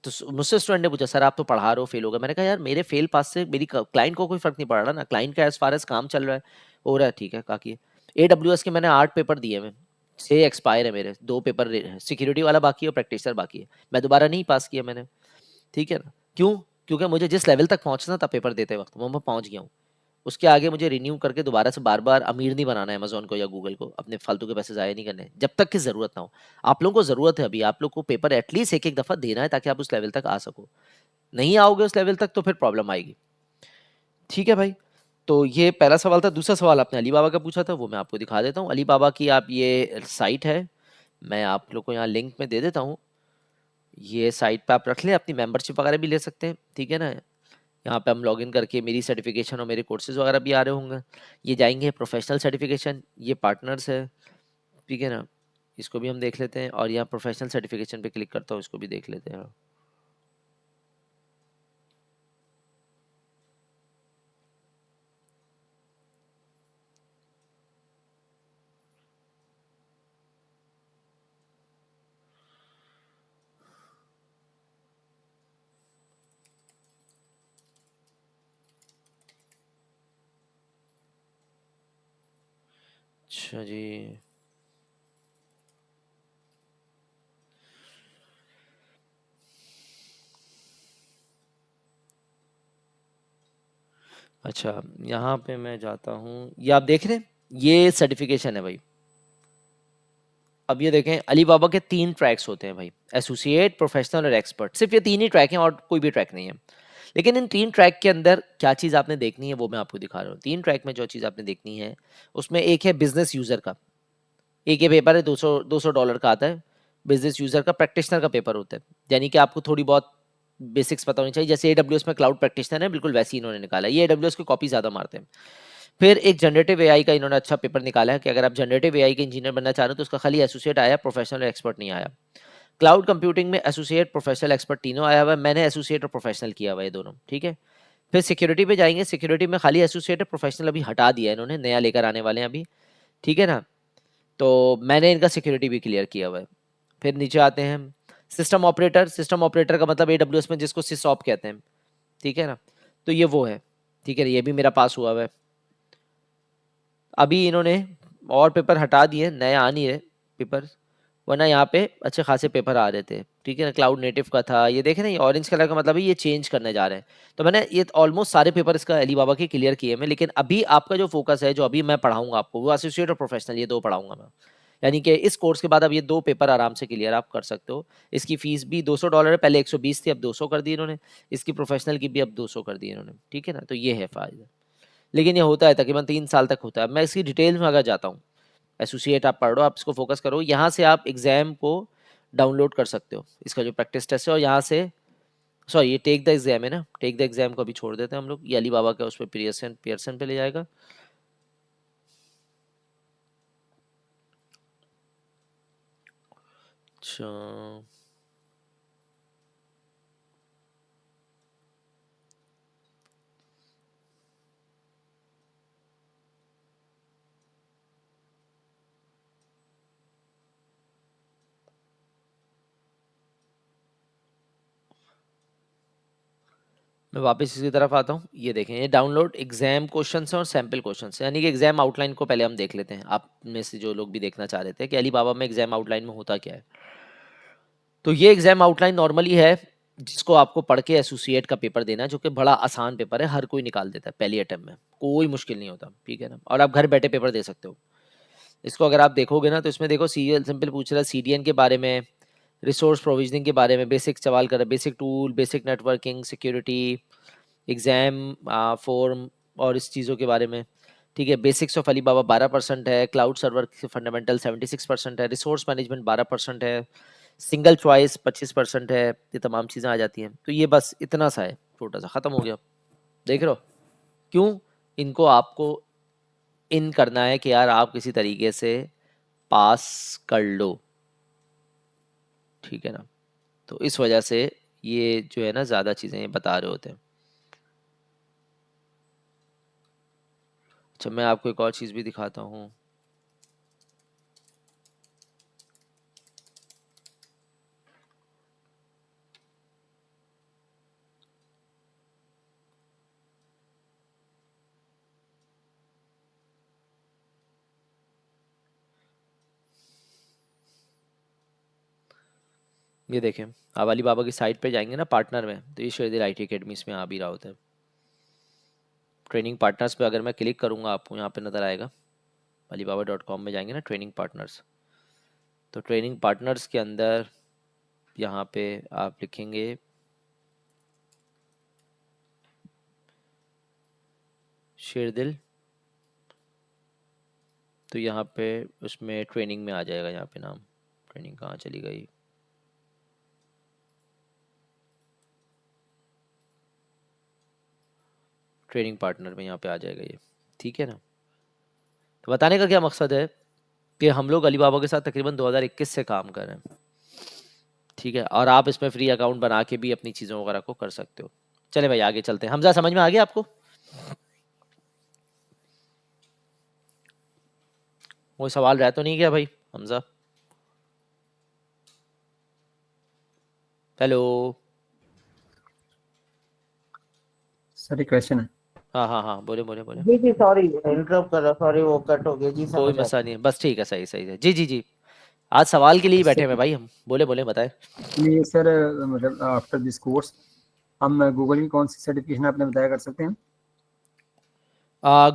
तो मुझसे स्टूडेंट ने पूछा सर आप तो पढ़ा रहे हो, फेल हो गया। मैंने कहा यार मेरे फेल पास से मेरी क्लाइंट को कोई फर्क नहीं पड़ रहा ना, क्लाइंट का एज फार एज काम चल रहा है, हो रहा है, ठीक है काकी। AWS के मैंने 8 पेपर दिए, मैं 6 एक्सपायर है मेरे, 2 पेपर सिक्योरिटी वाला बाकी है और प्रैक्टिसर बाकी है, मैं दोबारा नहीं पास किया मैंने। ठीक है ना, क्यों? क्योंकि मुझे जिस लेवल तक पहुंचना था पेपर देते वक्त वो मैं पहुंच गया हूँ। उसके आगे मुझे रिन्यू करके दोबारा से बार बार अमीर नहीं बनाना है अमेजोन को या गूगल को, अपने फालतू के पैसे ज़ाया नहीं करने जब तक कि ज़रूरत ना हो। आप लोगों को ज़रूरत है, अभी आप लोग को पेपर एटलीस्ट एक एक दफ़ा देना है ताकि आप उस लेवल तक आ सको। नहीं आओगे उस लेवल तक तो फिर प्रॉब्लम आएगी। ठीक है भाई, तो ये पहला सवाल था। दूसरा सवाल आपने अली बाबा का पूछा था, वो मैं आपको दिखा देता हूँ। अली बाबा की आप ये साइट है, मैं आप लोग को यहाँ लिंक में दे देता हूँ, ये साइट पे आप रख लें, अपनी मेंबरशिप वगैरह भी ले सकते हैं, ठीक है ना। यहाँ पे हम लॉगिन करके मेरी सर्टिफिकेशन और मेरे कोर्सेज वगैरह भी आ रहे होंगे। ये जाएंगे प्रोफेशनल सर्टिफिकेशन, ये पार्टनर्स है, ठीक है ना, इसको भी हम देख लेते हैं। और यहाँ प्रोफेशनल सर्टिफिकेशन पे क्लिक करता हूँ, इसको भी देख लेते हैं। अच्छा जी, अच्छा यहाँ पे मैं जाता हूँ, ये आप देख रहे हैं, ये सर्टिफिकेशन है भाई। अब ये देखें, अली बाबा के 3 ट्रैक्स होते हैं भाई, एसोसिएट, प्रोफेशनल और एक्सपर्ट, सिर्फ ये 3 ही ट्रैक हैं और कोई भी ट्रैक नहीं है। लेकिन इन 3 ट्रैक के अंदर क्या चीज़ आपने देखनी है वो मैं आपको दिखा रहा हूँ। 3 ट्रैक में जो चीज़ आपने देखनी है उसमें एक है बिजनेस यूज़र का, एक ये पेपर है $200 का आता है, बिजनेस यूज़र का प्रैक्टिशनर का पेपर होता है, यानी कि आपको थोड़ी बहुत बेसिक्स पता होनी चाहिए। जैसे AWS में क्लाउड प्रैक्टिशनर है, बिल्कुल वैसे ही इन्होंने निकाला है, ये AWS की कॉपी ज़्यादा मारते हैं। फिर एक जनरेटिव एआई का इन्होंने अच्छा पेपर निकाला है कि अगर आप जनरेटिव एआई के इंजीनियर बनना चाह रहे हो तो उसका खाली एसोसिएट आया, प्रोफेशनल और एक्सपर्ट नहीं आया। क्लाउड कंप्यूटिंग में एसोसिएट, प्रोफेशनल, एक्सपर्ट तीनों आया हुआ है, मैंने एसोसिएट और प्रोफेशनल किया हुआ है दोनों, ठीक है। फिर सिक्योरिटी पे जाएंगे, सिक्योरिटी में खाली एसोसिएट और प्रोफेशनल अभी हटा दिया है इन्होंने, नया लेकर आने वाले हैं अभी, ठीक है ना। तो मैंने इनका सिक्योरिटी भी क्लियर किया हुआ है। फिर नीचे आते हैं, सिस्टम ऑपरेटर, सिस्टम ऑपरेटर का मतलब AWS में जिसको सिसऑप कहते हैं, ठीक है ना, तो ये वो है, ठीक है, ये भी मेरा पास हुआ हुआ है। अभी इन्होंने और पेपर हटा दिए, नए आ नहीं रहे पेपर, वरना यहाँ पे अच्छे खासे पेपर आ रहे थे, ठीक है ना। क्लाउड नेटिव का था, ये देखे ना, ये ऑरेंज कलर का मतलब है ये चेंज करने जा रहे हैं। तो मैंने ये ऑलमोस्ट सारे पेपर इसका अली बाबा के क्लियर किए हैं, लेकिन अभी आपका जो फोकस है, जो अभी मैं पढ़ाऊंगा आपको, वो एसोसिएट और प्रोफेशनल, ये 2 पढ़ाऊंगा मैं। यानी कि इस कोर्स के बाद अब ये 2 पेपर आराम से क्लियर आप कर सकते हो। इसकी फीस भी $200 है, पहले 120 थी, अब 200 कर दी इन्होंने। इसकी प्रोफेशनल की भी अब 200 कर दी इन्होंने, ठीक है ना। तो ये है फायदा, लेकिन ये होता है तकरीबन 3 साल तक होता है। मैं इसकी डिटेल में अगर जाता हूँ, एसोसिएट आप पढ़ो, आप इसको फोकस करो, यहाँ से आप एग्जाम को डाउनलोड कर सकते हो, इसका जो प्रैक्टिस टेस्ट है, और यहाँ से, सॉरी ये टेक द एग्जाम है ना, टेक द एग्जाम को अभी छोड़ देते हैं हम लोग, ये अली बाबा का उस पर पियर्सन पियर्सन पे ले जाएगा। अच्छा, मैं वापस इसकी तरफ आता हूँ। ये देखें, ये डाउनलोड एग्जाम क्वेश्चन और सैम्पल क्वेश्चन, यानी कि एग्जाम आउटलाइन को पहले हम देख लेते हैं, आप में से जो लोग भी देखना चाह रहे थे कि अली बाबा में एग्जाम आउटलाइन में होता क्या है। तो ये एग्जाम आउटलाइन नॉर्मली है जिसको आपको पढ़ के एसोसिएट का पेपर देना है, जो कि बड़ा आसान पेपर है, हर कोई निकाल देता है पहली अटेम्प्ट में, कोई मुश्किल नहीं होता, ठीक है ना। और आप घर बैठे पेपर दे सकते हो। इसको अगर आप देखोगे ना, तो इसमें देखो, सीरियल सिंपल पूछ रहा है, CDN के बारे में, रिसोर्स प्रोविजनिंग के बारे में, बेसिक सवाल कर रहा है, basic tool, basic networking, security, exam form और इस चीज़ों के बारे में, ठीक है। बेसिक्स ऑफ अली बाबा 12% है, क्लाउड सर्वर फंडामेंटल 76% है, रिसोर्स मैनेजमेंट 12% है, सिंगल चॉइस 25% है, ये तमाम चीज़ें आ जाती हैं। तो ये बस इतना सा है, छोटा सा, ख़त्म हो गया। देख रहे हो क्यों इनको आपको इन करना है कि यार आप किसी तरीके से पास कर लो, ठीक है ना। तो इस वजह से ये जो है ना, ज़्यादा चीज़ें ये बता रहे होते हैं। अच्छा, मैं आपको एक और चीज़ भी दिखाता हूँ। ये देखें, आप अली बाबा की साइट पे जाएंगे ना पार्टनर में, तो ये शेरदिल IT अकेडमी इसमें आ भी रहा होता है। ट्रेनिंग पार्टनर्स पे अगर मैं क्लिक करूँगा, आपको यहाँ पे नज़र आएगा, alibaba.com में जाएंगे ना, ट्रेनिंग पार्टनर्स, तो ट्रेनिंग पार्टनर्स के अंदर यहाँ पे आप लिखेंगे शेरदिल, तो यहाँ पे उसमें ट्रेनिंग में आ जाएगा, यहाँ पे नाम ट्रेनिंग कहाँ चली गई? ट्रेनिंग पार्टनर में यहाँ पे आ जाएगा ये, ठीक है ना। तो बताने का क्या मकसद है कि हम लोग अलीबाबा के साथ तकरीबन 2021 से काम कर रहे हैं, ठीक है, और आप इसमें फ्री अकाउंट बना के भी अपनी चीज़ों वगैरह को कर सकते हो। चले भाई आगे चलते हैं। हमजा समझ में आ गया आपको? कोई सवाल रह तो नहीं गया भाई हमजा? हेलो। सर एक क्वेश्चन है। हाँ हाँ हाँ, बोले बोले बोले। जी जी सॉरी इंटरप्ट कर रहा, सॉरी वो कट हो गया जी, कोई समझ आ मसला गया। नहीं है, बस ठीक है, सही सही है। जी जी जी, आज सवाल के लिए ही बैठे सर हैं भाई हम। बोले बोले बताए। ये सर मतलब आफ्टर दिस कोर्स हम गूगल की कौन सी सर्टिफिकेशन आपने बताया कर सकते हैं?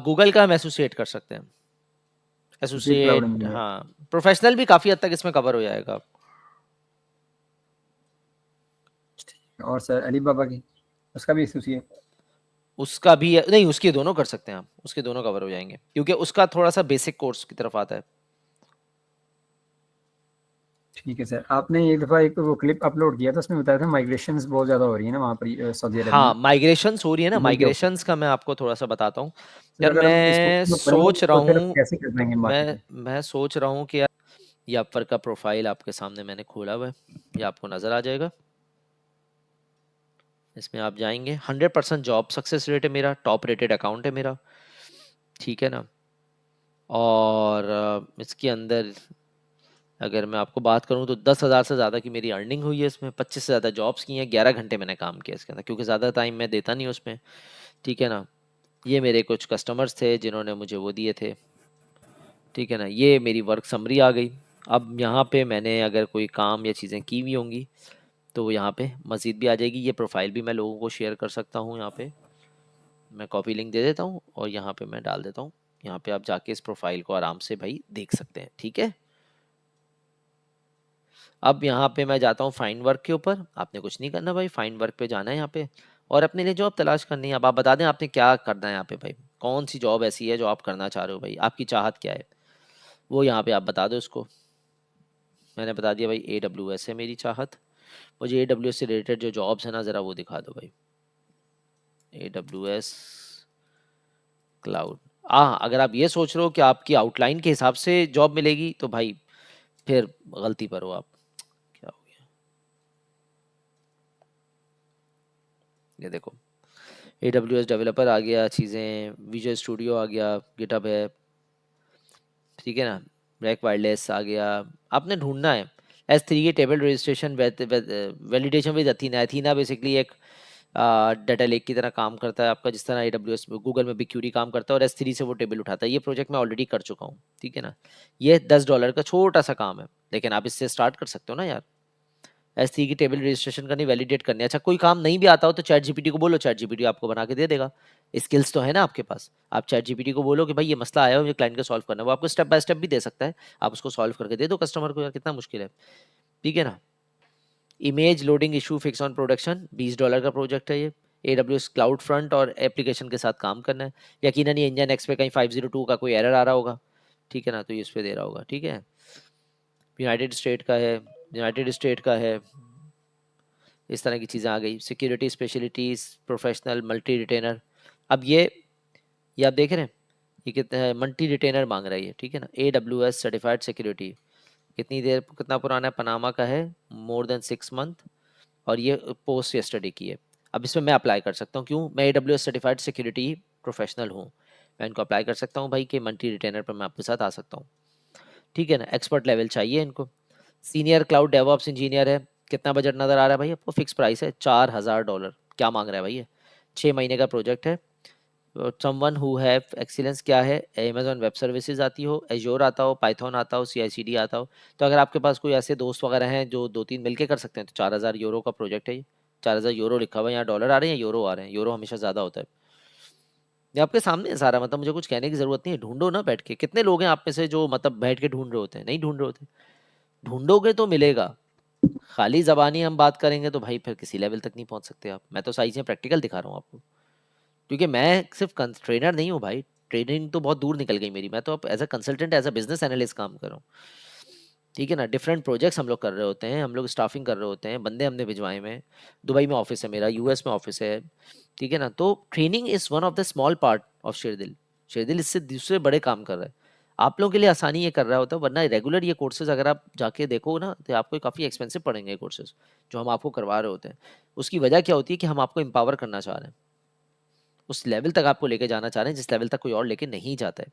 गूगल का हम एसोसिएट कर सकते हैं, एसोसिएट क्लाउड एसोसिएट, इंजीनियर। हाँ। प्रोफेशनल भी काफ़ी हद तक इसमें कवर हो जाएगा। और सर अलीबाबा की उसका भी एसोसिएट? उसका भी नहीं, उसके दोनों कर सकते हैं आप, उसके दोनों कवर हो जाएंगे क्योंकि उसका थोड़ा सा बेसिक कोर्स की तरफ आता है। ठीक है सर। आपने एक दफ़ा एक वो क्लिप अपलोड किया था, उसमें बताया था माइग्रेशंस बहुत ज़्यादा हो रही है ना वहाँ पर सऊदी अरब में, हाँ, माइग्रेशंस हो रही है ना। गूगल के ऊपर। माइग्रेशंस का मैं आपको थोड़ा सा बताता हूँ। सर यार अगर हम इसको मैं करेंगे सोच रहा तो फिर हूँ, कैसे कर पाएंगे मैं मार्केटिंग? मैं सोच रहा हूँ कि यार ये अपवर का प्रोफाइल आपके सामने मैंने खोला हुआ है, ये आपको नज़र आ जाएगा। इसमें आप जाएंगे, 100% जॉब सक्सेस रेट है मेरा, टॉप रेटेड अकाउंट है मेरा, ठीक है ना। और इसके अंदर अगर मैं आपको बात करूं तो 10,000 से ज़्यादा की मेरी अर्निंग हुई है इसमें, 25 से ज़्यादा जॉब्स की हैं, 11 घंटे मैंने काम किया इसके अंदर, क्योंकि ज़्यादा टाइम मैं देता नहीं उसमें, ठीक है ना। ये मेरे कुछ कस्टमर्स थे जिन्होंने मुझे वो दिए थे, ठीक है ना। ये मेरी वर्क समरी आ गई। अब यहाँ पे मैंने अगर कोई काम या चीज़ें की हुई होंगी तो वो यहाँ पे मज़ीद भी आ जाएगी। ये प्रोफाइल भी मैं लोगों को शेयर कर सकता हूँ, यहाँ पे मैं कॉपी लिंक दे देता हूँ और यहाँ पे मैं डाल देता हूँ। यहाँ पे आप जाके इस प्रोफाइल को आराम से भाई देख सकते हैं, ठीक है। अब यहाँ पे मैं जाता हूँ फाइंड वर्क के ऊपर। आपने कुछ नहीं करना भाई, फाइंड वर्क पे जाना है यहाँ पे और अपने लिए जॉब तलाश करनी है। अब आप बता दें आपने क्या करना है यहाँ पे भाई, कौन सी जॉब ऐसी है जो आप करना चाह रहे हो भाई, आपकी चाहत क्या है वो यहाँ पे आप बता दो उसको। मैंने बता दिया भाई AWS है मेरी चाहत। मुझे AWS से रिलेटेड जो जॉब्स है ना ज़रा वो दिखा दो भाई। AWS cloud. हाँ, अगर आप ये सोच रहे हो कि आपकी आउटलाइन के हिसाब से जॉब मिलेगी तो भाई फिर गलती पर हो आप। क्या हो गया, ये देखो AWS डेवलपर आ गया, चीज़ें विजुअल स्टूडियो आ गया, गिटहब है, ठीक है ना। रैक वायरलेस आ गया। आपने ढूंढना है S3 की table registration validation with Athena. Athena basically एक डाटा लेक की तरह काम करता है आपका, जिस तरह AWS गूगल में BigQuery काम करता है, और S3 से वो टेबल उठाता है। ये प्रोजेक्ट मैं ऑलरेडी कर चुका हूँ, ठीक है ना। ये $10 का छोटा सा काम है, लेकिन आप इससे स्टार्ट कर सकते हो ना यार। S3 की टेबल रजिस्ट्रेशन करनी, वैलिडेट करनी। अच्छा कोई काम नहीं भी आता हो तो चैट जीपीटी को बोलो, चैट जीपीटी आपको बना के दे देगा। स्किल्स तो है ना आपके पास। आप चैट जीपीटी को बोलो कि भाई ये मसला आया है, मुझे क्लाइंट का सॉल्व करना है, वो आपको स्टेप बाय स्टेप भी दे सकता है। आप उसको सॉल्व करके दे दो कस्टमर को, यार कितना मुश्किल है, ठीक है ना। Image loading issue fix on production, $20 का प्रोजेक्ट है ये। AWS क्लाउड फ्रंट और एप्लीकेशन के साथ काम करना है। यकीनन ये इंजन एक्स पे कहीं 502 का कोई एरर आ रहा होगा, ठीक है ना, तो ये इस पे दे रहा होगा, ठीक है। यूनाइटेड स्टेट का है, यूनाइटेड स्टेट का है। इस तरह की चीज़ें आ गई। Security specialities, professional, multi retainer. अब ये आप देख रहे हैं ये कितना मल्टी रिटेनर मांग रहा है ये, ठीक है ना। AWS सर्टिफाइड सिक्योरिटी, कितनी देर कितना पुराना है, पनामा का है, मोर देन 6 मंथ, और ये पोस्ट यस्टरडे की है। अब इसमें मैं अप्लाई कर सकता हूँ, क्यों, मैं AWS सर्टिफाइड सिक्योरिटी प्रोफेशनल हूँ, मैं इनको अप्लाई कर सकता हूँ भाई कि मल्टी रिटेनर पर मैं आपके साथ आ सकता हूँ, ठीक है ना। एक्सपर्ट लेवल चाहिए इनको। सीनियर क्लाउड डेवऑप्स इंजीनियर है। कितना बजट नज़र आ रहा है भाई आपको, फिक्स प्राइस है $4,000। क्या मांग रहा है भाई ये, 6 महीने का प्रोजेक्ट है। समवन हु हैव एक्सीलेंस क्या है, अमेजॉन वेब सर्विसेज आती हो, एज्योर आता हो, पाइथन आता हो, CI/CD आता हो। तो अगर आपके पास कोई ऐसे दोस्त वगैरह हैं जो 2-3 मिलके कर सकते हैं तो €4,000 का प्रोजेक्ट है ये। €4,000 लिखा हुआ है, यहाँ डॉलर आ रहे हैं, यूरो आ रहे हैं, यूरो हमेशा ज़्यादा होता है। ये आपके सामने है सारा, मतलब मुझे कुछ कहने की ज़रूरत नहीं है। ढूंढो ना बैठ के। कितने लोग हैं आप में से जो मतलब बैठ के ढूंढ रहे होते हैं, नहीं ढूंढ रहे होते। ढूंढोगे तो मिलेगा। खाली जबानी हम बात करेंगे तो भाई फिर किसी लेवल तक नहीं पहुंच सकते आप। मैं तो साइज में प्रैक्टिकल दिखा रहा हूँ आपको, क्योंकि मैं सिर्फ ट्रेनर नहीं हूँ भाई। ट्रेनिंग तो बहुत दूर निकल गई मेरी, मैं तो अब as a consultant, as a business analyst काम कर रहा हूँ, ठीक है ना, डिफरेंट प्रोजेक्ट्स हम लोग कर रहे होते हैं, हम लोग स्टाफिंग कर रहे होते हैं, बंदे हमने भिजवाए हुए हैं, दुबई में ऑफिस है मेरा, यूएस में ऑफिस है, ठीक है ना। तो training is one of the small part of Sherdil. Sherdil इससे दूसरे बड़े काम कर रहा है, आप लोगों के लिए आसानी ये कर रहा होता है, वरना रेगुलर ये कोर्सेज अगर आप जाके देखो ना तो आपको काफ़ी एक्सपेंसिव पड़ेंगे कोर्सेज जो हम आपको करवा रहे होते हैं। उसकी वजह क्या होती है कि हम आपको एम्पावर करना चाह रहे हैं, उस लेवल तक आपको लेके जाना चाह रहे हैं जिस लेवल तक कोई और लेके नहीं जाता है।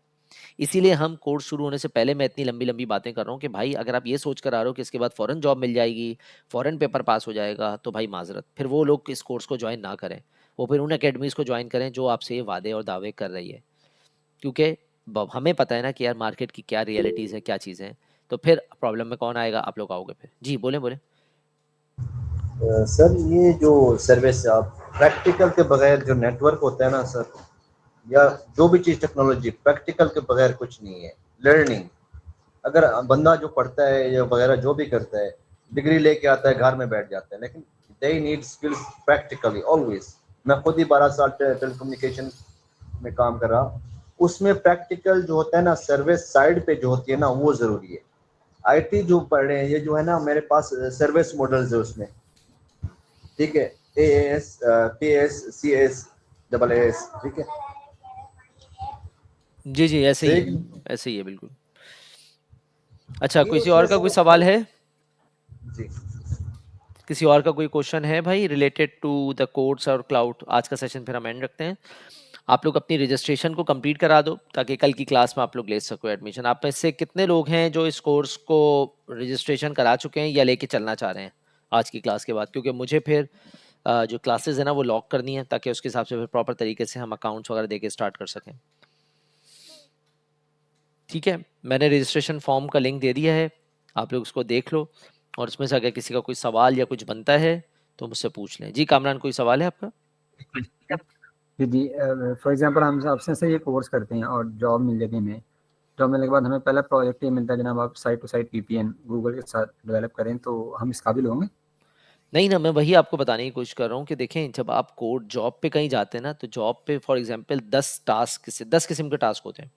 इसीलिए हम कोर्स शुरू होने से पहले मैं इतनी लंबी लंबी बातें कर रहा हूँ कि भाई अगर आप ये सोच कर आ रहे हो कि इसके बाद फॉरेन जॉब मिल जाएगी, फॉरेन पेपर पास हो जाएगा, तो भाई माजरत, फिर वो लोग इस कोर्स को ज्वाइन ना करें, वो फिर उन अकेडमीज को ज्वाइन करें जो आपसे ये वादे और दावे कर रही है। क्योंकि हमें पता है ना कि यार मार्केट की क्या रियलिटीज़ है, क्या चीज़ें हैं। तो फिर प्रॉब्लम में कौन आएगा, आप लोग आओगे फिर। जी बोले बोले। सर ये जो सर्विस आप प्रैक्टिकल के बगैर जो नेटवर्क होता है ना सर, या जो भी चीज़ टेक्नोलॉजी प्रैक्टिकल के बगैर कुछ नहीं है। लर्निंग, अगर बंदा जो पढ़ता है या वगैरह जो भी करता है, डिग्री लेके आता है घर में बैठ जाता है, लेकिन they need skills practically always. मैं खुद ही 12 साल टेलीकम्युनिकेशन में काम कर रहा, उसमें प्रैक्टिकल जो होता है ना, सर्विस साइड पे जो होती है ना, वो ज़रूरी है। आईटी जो पढ़ रहे हैं ये जो है ना, मेरे पास सर्विस मॉडल्स है उसमें, ठीक है, AAS PS CS AAS, ठीक है। जी जी, ऐसे ही है, लेकिन ऐसे ही है बिल्कुल। अच्छा, ये किसी उसमें और का कोई सर सवाल है? जी किसी और का कोई क्वेश्चन है भाई रिलेटेड टू द कोर्स और क्लाउड? आज का सेशन फिर हम एंड रखते हैं। आप लोग अपनी रजिस्ट्रेशन को कंप्लीट करा दो ताकि कल की क्लास में आप लोग ले सको एडमिशन। आप में से कितने लोग हैं जो इस कोर्स को रजिस्ट्रेशन करा चुके हैं या लेके चलना चाह रहे हैं आज की क्लास के बाद? क्योंकि मुझे फिर जो क्लासेस है ना वो लॉक करनी है ताकि उसके हिसाब से फिर प्रॉपर तरीके से हम अकाउंट्स वगैरह देके स्टार्ट कर सकें। ठीक है, मैंने रजिस्ट्रेशन फॉर्म का लिंक दे दिया है, आप लोग उसको देख लो, और उसमें से अगर किसी का कोई सवाल या कुछ बनता है तो मुझसे पूछ लें। जी कामरान, कोई सवाल है आपका? जी, फॉर एग्जांपल हम आपसे से ये कोर्स करते हैं और जॉब मिल जाती है हमें, जॉब मिलने के बाद हमें पहला प्रोजेक्ट ये मिलता है जनाब, आप site to site VPN Google के साथ डेवलप करें, तो हम इस काबिल होंगे? नहीं ना, मैं वही आपको बताने की कोशिश कर रहा हूँ कि देखें, जब आप कोड जॉब पे कहीं जाते हैं ना, तो जॉब पे फॉर एग्जांपल 10 किस्म के टास्क होते हैं।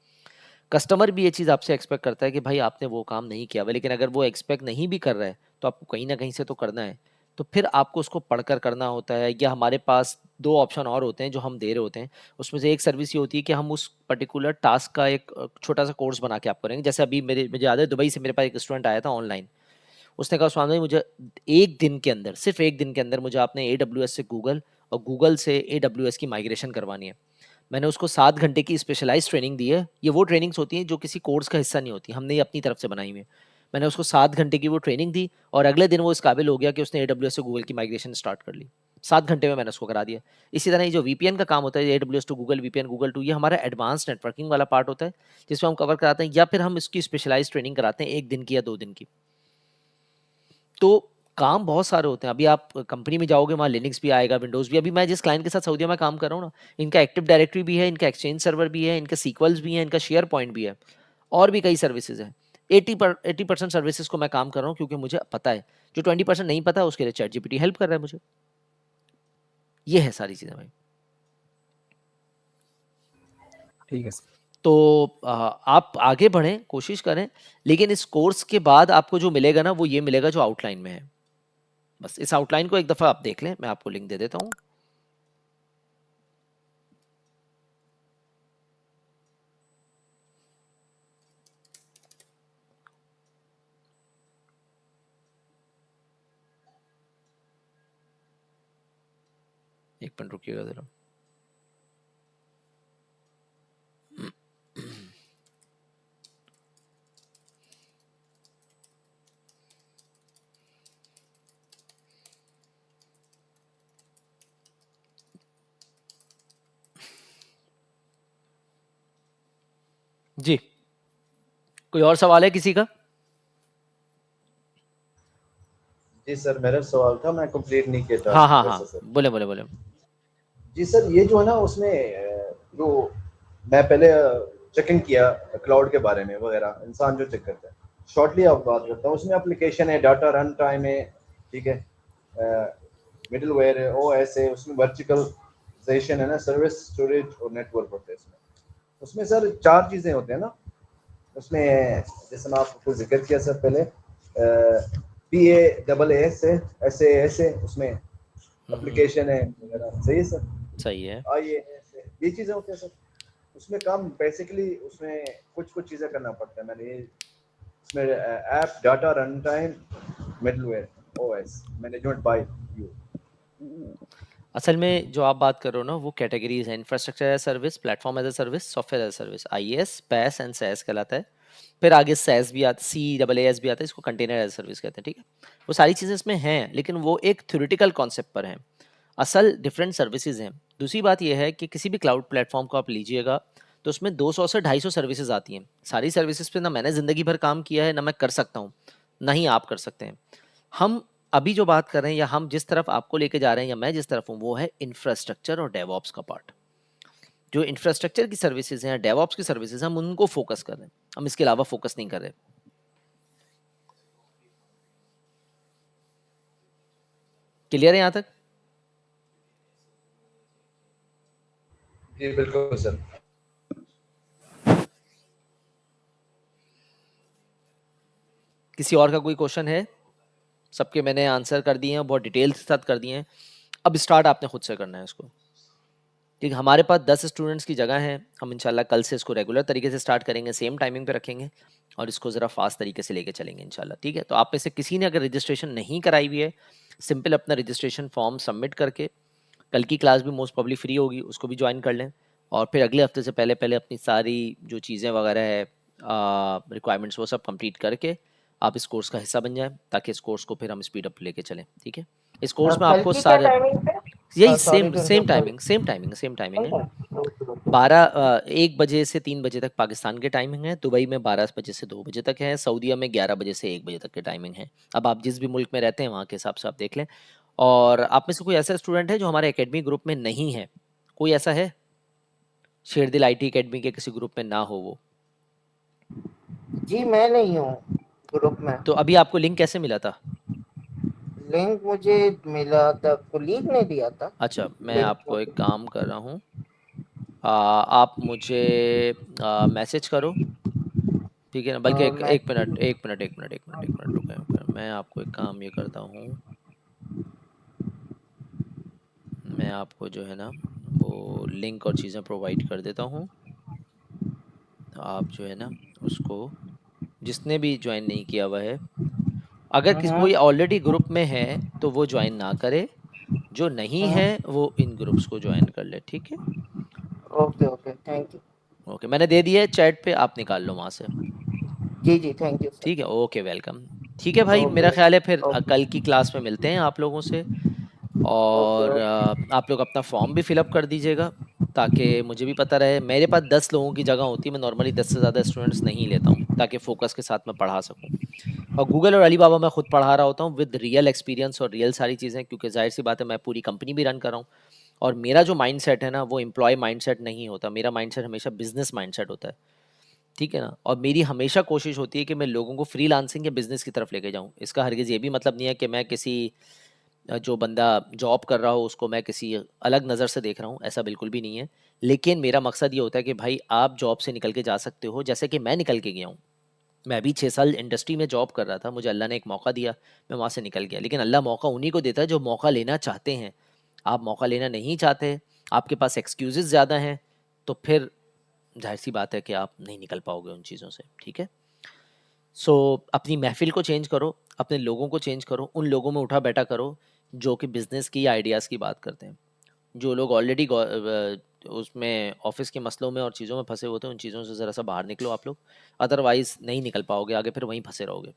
कस्टमर भी ये चीज़ आपसे एक्सपेक्ट करता है कि भाई आपने वो काम नहीं किया हुआ, लेकिन अगर वो एक्सपेक्ट नहीं भी कर रहा है तो आपको कहीं ना कहीं से तो करना है। तो फिर आपको उसको पढ़कर करना होता है, या हमारे पास दो ऑप्शन और होते हैं जो हम दे रहे होते हैं। उसमें से एक सर्विस ये होती है कि हम उस पर्टिकुलर टास्क का एक छोटा सा कोर्स बना के आपको करेंगे। जैसे अभी मुझे याद है, दुबई से मेरे पास एक स्टूडेंट आया था ऑनलाइन, उसने कहा स्वामी मुझे एक दिन के अंदर, सिर्फ एक दिन के अंदर मुझे आपने AWS से गूगल और गूगल से AWS की माइग्रेशन करवानी है। मैंने उसको 7 घंटे की स्पेशलाइज ट्रेनिंग दी है। ये वो ट्रेनिंग्स होती हैं जो किसी कोर्स का हिस्सा नहीं होती, हमने ये अपनी तरफ से बनाई हुई है। मैंने उसको 7 घंटे की वो ट्रेनिंग दी और अगले दिन वो इस काबिल हो गया कि उसने AWS से गूगल की माइग्रेशन स्टार्ट कर ली। 7 घंटे में मैंने उसको करा दिया। इसी तरह ये जो VPN का काम होता है, AWS to Google VPN, Google to, ये हमारा एडवांस नेटवर्किंग वाला पार्ट होता है जिसमें हम कवर कराते हैं, या फिर हम इसकी स्पेशलाइज ट्रेनिंग कराते हैं 1 दिन की या 2 दिन की। तो काम बहुत सारे होते हैं। अभी आप कंपनी में जाओगे, वहाँ लिनक्स भी आएगा, विंडोज़ भी। अभी मैं जिस क्लाइंट के साथ सऊदीया में काम कर रहा हूँ ना, इनका एक्टिव डायरेक्टरी भी है, इनका एक्सचेंज सर्वर भी है, इनका सीक्वल्स भी है, इनका शेयर पॉइंट भी है, और भी कई सर्विसेज हैं। 80% सर्विसेज को मैं काम कर रहा हूँ क्योंकि मुझे पता है। जो 20% नहीं पता है उसके लिए ChatGPT हेल्प कर रहा है मुझे। ये है सारी चीज़ें भाई। ठीक है सर। तो आप आगे बढ़ें, कोशिश करें, लेकिन इस कोर्स के बाद आपको जो मिलेगा ना वो ये मिलेगा जो आउटलाइन में है। बस इस आउटलाइन को एक दफ़ा आप देख लें, मैं आपको लिंक दे देता हूँ। एक मिनट रुकिएगा जरा। जी, कोई और सवाल है किसी का? जी सर, मेरा सवाल था, मैं कंप्लीट नहीं किया था हाँ हाँ हाँ, वैसे सर। बोले बोले बोले। जी सर, ये जो है ना उसमें जो मैं पहले चेकिंग किया क्लाउड के बारे में वगैरह, इंसान जो चेक करता है, शॉर्टली आप बात करता हूँ, उसमें एप्लीकेशन है, डाटा रन टाइम है, ठीक है, मिडलवेयर है, OS है, उसमें वर्चुअलाइजेशन है ना, सर्विस, स्टोरेज और नेटवर्क होते हैं उसमें सर 4 चीज़ें होते हैं ना उसमें, जैसे मैं आपको जिक्र किया सर पहले, PAAS है, SAS है, उसमें हम्म, एप्लीकेशन है वगैरह। सही है सर? सही है। IAS है, ये चीज़ें होती हैं सर। उसमें काम बेसिकली उसमें कुछ चीज़ें करना पड़ता है। मैंने ये इसमें app data run time middleware OS management by you. असल में जो आप बात कर रहे हो ना वो कैटेगरीज है, infrastructure as service, platform as a service, software as service, IaaS, PaaS and SaaS कहलाता है। फिर आगे SaaS भी आता, CAAS भी आता है, इसको कंटेनर एज सर्विस कहते हैं, ठीक है। वो सारी चीज़ें इसमें हैं, लेकिन वो एक थ्योरेटिकल कॉन्सेप्ट पर हैं, असल डिफरेंट सर्विसेज हैं। दूसरी बात यह है कि किसी भी क्लाउड प्लेटफॉर्म को आप लीजिएगा तो उसमें 200 से 250 सर्विसेज आती हैं। सारी सर्विसेज पे ना मैंने ज़िंदगी भर काम किया है, ना मैं कर सकता हूँ, ना ही आप कर सकते हैं। हम अभी जो बात कर रहे हैं या हम जिस तरफ आपको लेके जा रहे हैं या मैं जिस तरफ हूँ वो है इंफ्रास्ट्रक्चर और डेवऑप्स का पार्ट। जो इंफ्रास्ट्रक्चर की सर्विसेज हैं या डेवऑप्स की सर्विसेज, हम उनको फोकस कर रहे हैं, हम इसके अलावा फोकस नहीं कर रहे। क्लियर है यहाँ तक? जी बिल्कुल सर। किसी और का कोई क्वेश्चन है? सबके मैंने आंसर कर दिए हैं, बहुत डिटेल के साथ कर दिए हैं। अब स्टार्ट आपने खुद से करना है इसको, ठीक है। हमारे पास 10 स्टूडेंट्स की जगह है, हम इंशाल्लाह कल से इसको रेगुलर तरीके से स्टार्ट करेंगे, सेम टाइमिंग पे रखेंगे और इसको ज़रा फास्ट तरीके से लेके चलेंगे इंशाल्लाह, ठीक है। तो आप में से किसी ने अगर रजिस्ट्रेशन नहीं कराई हुई है, सिंपल अपना रजिस्ट्रेशन फॉर्म सबमिट करके, कल की क्लास भी मोस्ट प्रॉब्ली फ्री होगी, उसको भी ज्वाइन कर लें और फिर अगले हफ्ते से पहले पहले अपनी सारी जो चीज़ें वगैरह है, रिक्वायरमेंट्स, वो सब कंप्लीट करके आप इस कोर्स का हिस्सा बन जाएं, ताकि इस कोर्स को फिर हम स्पीड अप लेके चलें, ठीक है। इस कोर्स में कल आपको की क्या सारे टाइमिंग है? यही sorry same to same interrupt. Timing same timing same timing है। ओके। 1 बजे से 3 बजे तक पाकिस्तान के टाइमिंग है, दुबई में 12 बजे से 2 बजे तक है, सऊदीया में 11 बजे से 1 बजे तक के टाइमिंग है। अब आप जिस भी मुल्क में रहते हैं वहाँ के हिसाब से आप देख लें। और आप में से कोई ऐसा स्टूडेंट है जो हमारे एकेडमी ग्रुप में नहीं है? कोई ऐसा है? शेरदिल IT एकेडमी के किसी ग्रुप में ना हो वो? जी मैं नहीं हूँ ग्रुप में। तो अभी आपको लिंक कैसे मिला था? लिंक मुझे मिला था, कुलीग ने दिया था अच्छा, मैं लिंक। आपको एक काम कर रहा हूँ, आप मुझे मैसेज करो, ठीक है ना। बल्कि एक मैं एक मिनट एक मिनट एक मिनट एक मिनट एक मिनट रुकें, मैं आपको एक काम ये करता हूँ, मैं आपको जो है ना वो लिंक और चीज़ें प्रोवाइड कर देता हूँ। आप जो है ना उसको, जिसने भी ज्वाइन नहीं किया हुआ है, अगर किसी कोई ऑलरेडी ग्रुप में है तो वो ज्वाइन ना करे, जो नहीं है वो इन ग्रुप्स को ज्वाइन कर ले, ठीक है। Okay okay, thank you. Okay, मैंने दे दिया है चैट पे, आप निकाल लो वहाँ से, जी जी, थैंक यू सर। ठीक है। Okay, welcome. ठीक है भाई, ओके मेरा ख्याल है फिर ओके कल की क्लास में मिलते हैं आप लोगों से। ओके और ओके। आप लोग अपना फॉर्म भी फिलअप कर दीजिएगा, ताकि मुझे भी पता रहे। मेरे पास 10 लोगों की जगह होती है, मैं नॉर्मली 10 से ज़्यादा स्टूडेंट्स नहीं लेता हूँ, ताकि फोकस के साथ मैं पढ़ा सकूँ। और गूगल और अलीबाबा मैं खुद पढ़ा रहा होता हूँ विद रियल एक्सपीरियंस और रियल सारी चीज़ें, क्योंकि जाहिर सी बात है मैं पूरी कंपनी भी रन कर रहा हूँ। और मेरा जो माइंडसेट है ना वो एम्प्लॉय माइंडसेट नहीं होता, मेरा माइंडसेट हमेशा बिजनेस माइंडसेट होता है, ठीक है ना। और मेरी हमेशा कोशिश होती है कि मैं लोगों को फ्रीलांसिंग या बिजनेस की तरफ लेके जाऊँ। इसका हरगिज़ ये भी मतलब नहीं है कि मैं किसी जो बंदा जॉब कर रहा हो उसको मैं किसी अलग नज़र से देख रहा हूँ, ऐसा बिल्कुल भी नहीं है। लेकिन मेरा मकसद ये होता है कि भाई आप जॉब से निकल के जा सकते हो, जैसे कि मैं निकल के गया हूँ। मैं भी 6 साल इंडस्ट्री में जॉब कर रहा था, मुझे अल्लाह ने एक मौका दिया, मैं वहाँ से निकल गया। लेकिन अल्लाह मौका उन्हीं को देता है जो मौका लेना चाहते हैं। आप मौका लेना नहीं चाहते, आपके पास एक्सक्यूजेस ज़्यादा हैं, तो फिर जाहिर सी बात है कि आप नहीं निकल पाओगे उन चीज़ों से, ठीक है। सो अपनी महफिल को चेंज करो, अपने लोगों को चेंज करो, उन लोगों में उठा बैठा करो जो कि बिज़नेस की आइडियाज़ की बात करते हैं। जो लोग ऑलरेडी उसमें ऑफिस के मसलों में और चीज़ों में फंसे होते हैं, उन चीज़ों से ज़रा सा बाहर निकलो आप लोग, अदरवाइज़ नहीं निकल पाओगे आगे, फिर वहीं फंसे रहोगे,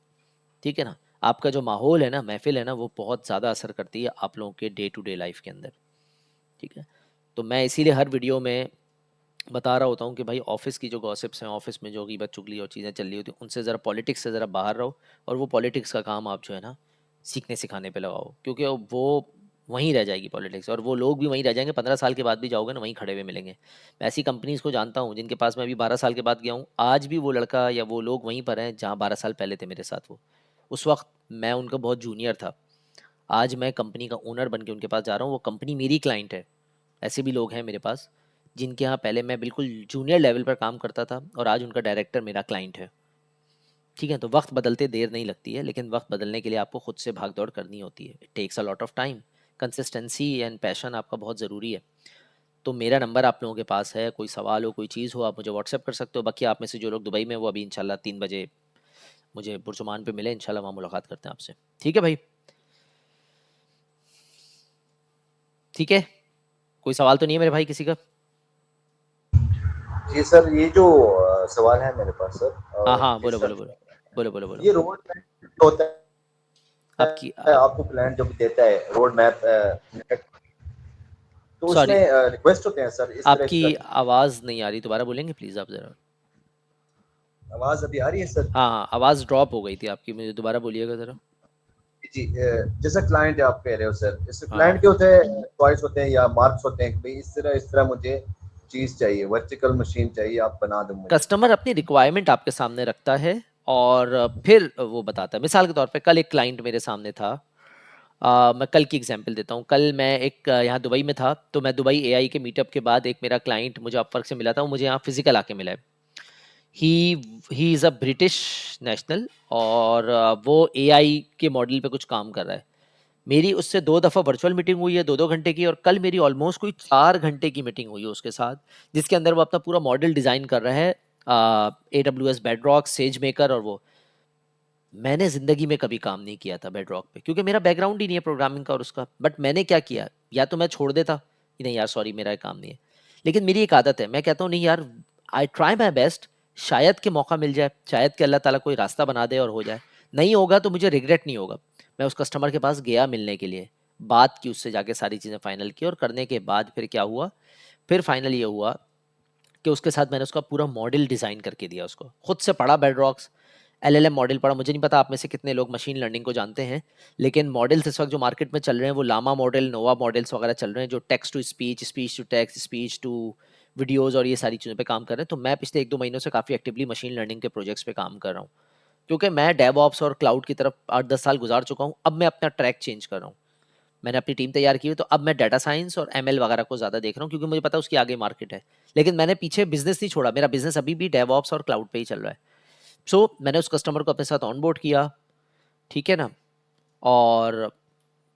ठीक है ना। आपका जो माहौल है ना, महफिल है ना, वो बहुत ज़्यादा असर करती है आप लोगों के डे टू डे लाइफ के अंदर, ठीक है। तो मैं इसीलिए हर वीडियो में बता रहा होता हूँ कि भाई ऑफिस की जो गॉसिप्स हैं, ऑफिस में जो ग़ीबत चुगली और चीज़ें चल रही होती हैं, उनसे ज़रा पॉलिटिक्स से ज़रा बाहर रहो, और वो पॉलिटिक्स का काम आप जो है ना सीखने सिखाने पे लगाओ, क्योंकि वो वहीं रह जाएगी पॉलिटिक्स, और वो लोग भी वहीं रह जाएंगे। 15 साल के बाद भी जाओगे ना, वहीं खड़े हुए मिलेंगे। मैं ऐसी कंपनीज़ को जानता हूँ जिनके पास मैं अभी 12 साल के बाद गया हूँ, आज भी वो लड़का या वो लोग वहीं पर हैं जहाँ 12 साल पहले थे मेरे साथ वो। उस वक्त मैं उनका बहुत जूनियर था, आज मैं कंपनी का ओनर बन के उनके पास जा रहा हूँ, वो कंपनी मेरी क्लाइंट है। ऐसे भी लोग हैं मेरे पास जिनके यहाँ पहले मैं बिल्कुल जूनियर लेवल पर काम करता था और आज उनका डायरेक्टर मेरा क्लाइंट है, ठीक है, तो वक्त बदलते देर नहीं लगती है, लेकिन वक्त बदलने के लिए आपको खुद से भाग दौड़ करनी होती है। It takes a lot of time. Consistency and passion आपका बहुत ज़रूरी है। तो मेरा नंबर आप लोगों के पास है, कोई सवाल हो कोई चीज़ हो आप मुझे व्हाट्सएप कर सकते हो। बाकी आप में से जो लोग दुबई में, वो अभी इंशाल्लाह 3 बजे मुझे बुर्जुमान पे मिले, इंशाल्लाह वहाँ मुलाकात करते हैं आपसे। ठीक है भाई, ठीक है, कोई सवाल तो नहीं है मेरे भाई किसी का? जी सर, ये जो सवाल है मेरे पास सर, हाँ हाँ, ये बोलो सर, बोलो बोलो बोलो बोलो बोलो। ये रोड मैप होता आपकी है, आपको क्लाइंट जो भी देता है रोड मैप, तो उसमें सॉरी, रिक्वेस्ट होते हैं सर इस तरह आपकी का। आवाज़ नहीं आ रही, दोबारा बोलेंगे प्लीज़ आप ज़रा? आवाज अभी आ रही है सर? हाँ हाँ, आवाज़ ड्रॉप हो गई थी आपकी, मुझे दोबारा बोलिएगा ज़रा। जी, जैसा क्लाइंट आप कह रहे हो सर, जैसे हाँ, क्लाइंट के होते हैं चॉइस होते हैं या मार्क्स होते हैं कि भाई इस तरह मुझे चीज चाहिए, वर्टिकल मशीन चाहिए, आप बना दो मुझे। कस्टमर अपनी रिक्वायरमेंट आपके सामने रखता है और फिर वो बताता है। मिसाल के तौर पे कल एक क्लाइंट मेरे सामने था। मैं कल की एग्जांपल देता हूँ। कल मैं एक यहाँ दुबई में था, तो मैं दुबई एआई के मीटअप के बाद एक मेरा क्लाइंट मुझे अपवर्क से मिला था, वो मुझे यहाँ फिजिकल आके मिला है। He he is a British national और वो एआई के मॉडल पे कुछ काम कर रहा है। मेरी उससे 2 दफ़ा वर्चुअल मीटिंग हुई है 2-2 घंटे की, और कल मेरी ऑलमोस्ट कोई 4 घंटे की मीटिंग हुई है उसके साथ, जिसके अंदर वो अपना पूरा मॉडल डिज़ाइन कर रहा है। AWS बेडरॉक, सेज मेकर और वो। मैंने ज़िंदगी में कभी काम नहीं किया था बेडरॉक पे, क्योंकि मेरा बैकग्राउंड ही नहीं है प्रोग्रामिंग का और उसका। बट मैंने क्या किया, या तो मैं छोड़ देता कि नहीं यार सॉरी मेरा ये काम नहीं है, लेकिन मेरी एक आदत है, मैं कहता हूँ नहीं यार, आई ट्राई माई बेस्ट, शायद के मौका मिल जाए, शायद कि अल्लाह ताला कोई रास्ता बना दे और हो जाए। नहीं होगा तो मुझे रिग्रेट नहीं होगा। मैं उस कस्टमर के पास गया मिलने के लिए, बात की उससे जाके, सारी चीज़ें फाइनल की, और करने के बाद फिर क्या हुआ, फिर फाइनल ये हुआ कि उसके साथ मैंने उसका पूरा मॉडल डिज़ाइन करके दिया उसको। खुद से पढ़ा बेडरॉक्स, एलएलएम मॉडल पढ़ा। मुझे नहीं पता आप में से कितने लोग मशीन लर्निंग को जानते हैं, लेकिन मॉडल्स इस वक्त जो मार्केट में चल रहे हैं वो लामा मॉडल, नोवा मॉडल्स वगैरह चल रहे हैं, जो text to speech, speech to text, speech to videos और ये सारी चीज़ों पे काम कर रहे हैं। तो मैं पिछले 1-2 महीनों से काफ़ी एक्टिवली मशीन लर्निंग के प्रोजेक्ट्स पे काम कर रहा हूँ, क्योंकि मैं डेवऑप्स और क्लाउड की तरफ 8-10 साल गुजार चुका हूँ। अब मैं अपना ट्रैक चेंज कर रहा हूँ, मैंने अपनी टीम तैयार की हुई, तो अब मैं डाटा साइंस और एमएल वगैरह को ज़्यादा देख रहा हूँ, क्योंकि मुझे पता है उसकी आगे मार्केट है। लेकिन मैंने पीछे बिजनेस नहीं छोड़ा, मेरा बिजनेस अभी भी डेवऑप्स और क्लाउड पे ही चल रहा है। सो मैंने उस कस्टमर को अपने साथ ऑनबोर्ड किया, ठीक है ना, और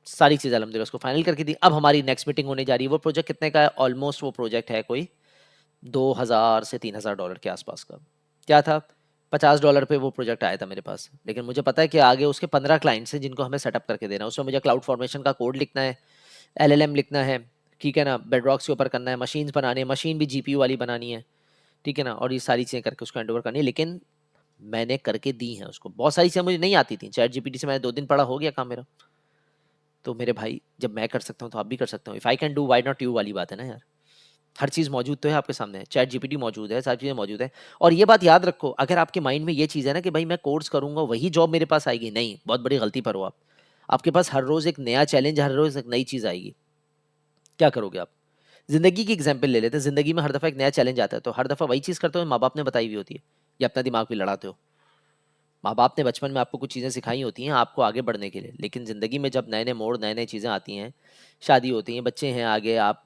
सारी चीज़ अलहमदिल्ला उसको फाइनल करके दी। अब हमारी नेक्स्ट मीटिंग होने जा रही है। वो प्रोजेक्ट कितने का है, ऑलमोस्ट वो प्रोजेक्ट है कोई $2000 से $3000 के आसपास का। क्या था, $50 पे वो प्रोजेक्ट आया था मेरे पास, लेकिन मुझे पता है कि आगे उसके 15 क्लाइंट्स हैं जिनको हमें सेटअप करके देना है। उसमें मुझे क्लाउड फॉर्मेशन का कोड लिखना है, एलएलएम लिखना है, ठीक है ना, बेडरॉक्स के ऊपर करना है, मशीन्स बनानी है, मशीन भी जीपीयू वाली बनानी है, ठीक है ना, और ये सारी चीज़ें करके उसको हैंड ओवर करनी है। लेकिन मैंने करके दी हैं उसको। बहुत सारी चीज़ें मुझे नहीं आती थी, चैट जीपीटी से मैंने 2 दिन पढ़ा, हो गया काम मेरा। तो मेरे भाई, जब मैं कर सकता हूँ तो आप भी कर सकते हो। If I can do why not you वाली बात है ना यार। हर चीज़ मौजूद तो है आपके सामने, चैट जीपीटी मौजूद है, सारी चीज़ें मौजूद है। और ये बात याद रखो, अगर आपके माइंड में ये चीज़ है ना कि भाई मैं कोर्स करूंगा वही जॉब मेरे पास आएगी, नहीं, बहुत बड़ी गलती पर हो आप। आपके पास हर रोज़ एक नया चैलेंज, हर रोज़ एक नई चीज़ आएगी। क्या करोगे आप? जिंदगी की एग्जाम्पल ले लेते हैं। जिंदगी में हर दफ़ा एक नया चैलेंज आता है, तो हर दफ़ा वही चीज़ करते हो माँ बाप ने बताई हुई होती है, या अपना दिमाग भी लड़ाते हो। माँ बाप ने बचपन में आपको कुछ चीज़ें सिखाई होती हैं आपको आगे बढ़ने के लिए, लेकिन ज़िंदगी में जब नए नए मोड़, नए नए चीज़ें आती हैं, शादी होती है, बच्चे हैं, आगे आप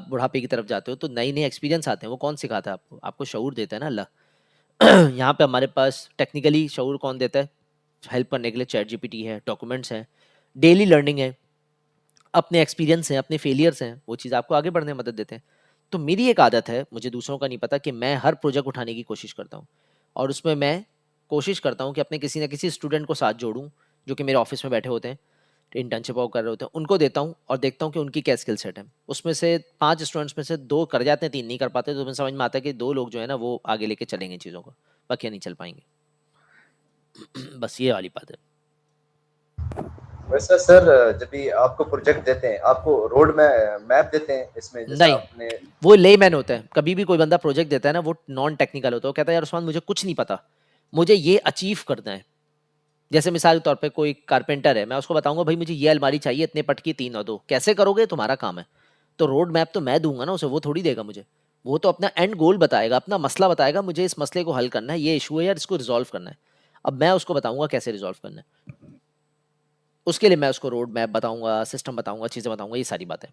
बुढ़ापे की तरफ जाते हो, तो नई नई एक्सपीरियंस आते हैं। वो कौन सिखाता है आपको? आपको शऊर देता है ना अल्लाह। यहाँ पे हमारे पास टेक्निकली शऊर कौन देता है हेल्प करने के लिए? चैट जीपीटी है, डॉक्यूमेंट्स हैं, डेली लर्निंग है, अपने एक्सपीरियंस हैं, अपने फेलियर्स हैं, वो चीज़ आपको आगे बढ़ने में मदद देते हैं। तो मेरी एक आदत है, मुझे दूसरों का नहीं पता, कि मैं हर प्रोजेक्ट उठाने की कोशिश करता हूँ, और उसमें मैं कोशिश करता हूँ कि अपने किसी ना किसी स्टूडेंट को साथ जोड़ूँ, जो कि मेरे ऑफिस में बैठे होते हैं, इंटर्नशिप कर रहे होते हैं, उनको देता हूँ और देखता हूँ कि उनकी क्या स्किल सेट है। उसमें से 5 स्टूडेंट्स में से 2 कर जाते हैं, 3 नहीं कर पाते, तो मुझे समझ में आता है कि 2 लोग जो है ना वो आगे लेके चलेंगे चीज़ों को, बाकी नहीं चल पाएंगे। बस ये वाली बात है। वैसे सर, जब भी आपको प्रोजेक्ट देते हैं, आपको रोड मैप देते हैं इसमें, जैसा नहीं, आपने। वो लेमैन होता है। कभी भी कोई बंदा प्रोजेक्ट देता है ना, वो नॉन टेक्निकल होता है। वो कहता है यार उस्मान मुझे कुछ नहीं पता, मुझे ये अचीव करना है। जैसे मिसाल के तौर पे कोई कारपेंटर है, मैं उसको बताऊंगा भाई मुझे ये अलमारी चाहिए, इतने पट की 3 और 2, कैसे करोगे तुम्हारा काम है। तो रोड मैप तो मैं दूंगा ना उसे, वो थोड़ी देगा मुझे। वो तो अपना एंड गोल बताएगा, अपना मसला बताएगा, मुझे इस मसले को हल करना है, ये इशू है यार, इसको रिजॉल्व करना है। अब मैं उसको बताऊंगा कैसे रिजॉल्व करना है, उसके लिए मैं उसको रोड मैप बताऊंगा, सिस्टम बताऊंगा, चीजें बताऊंगा, ये सारी बातें।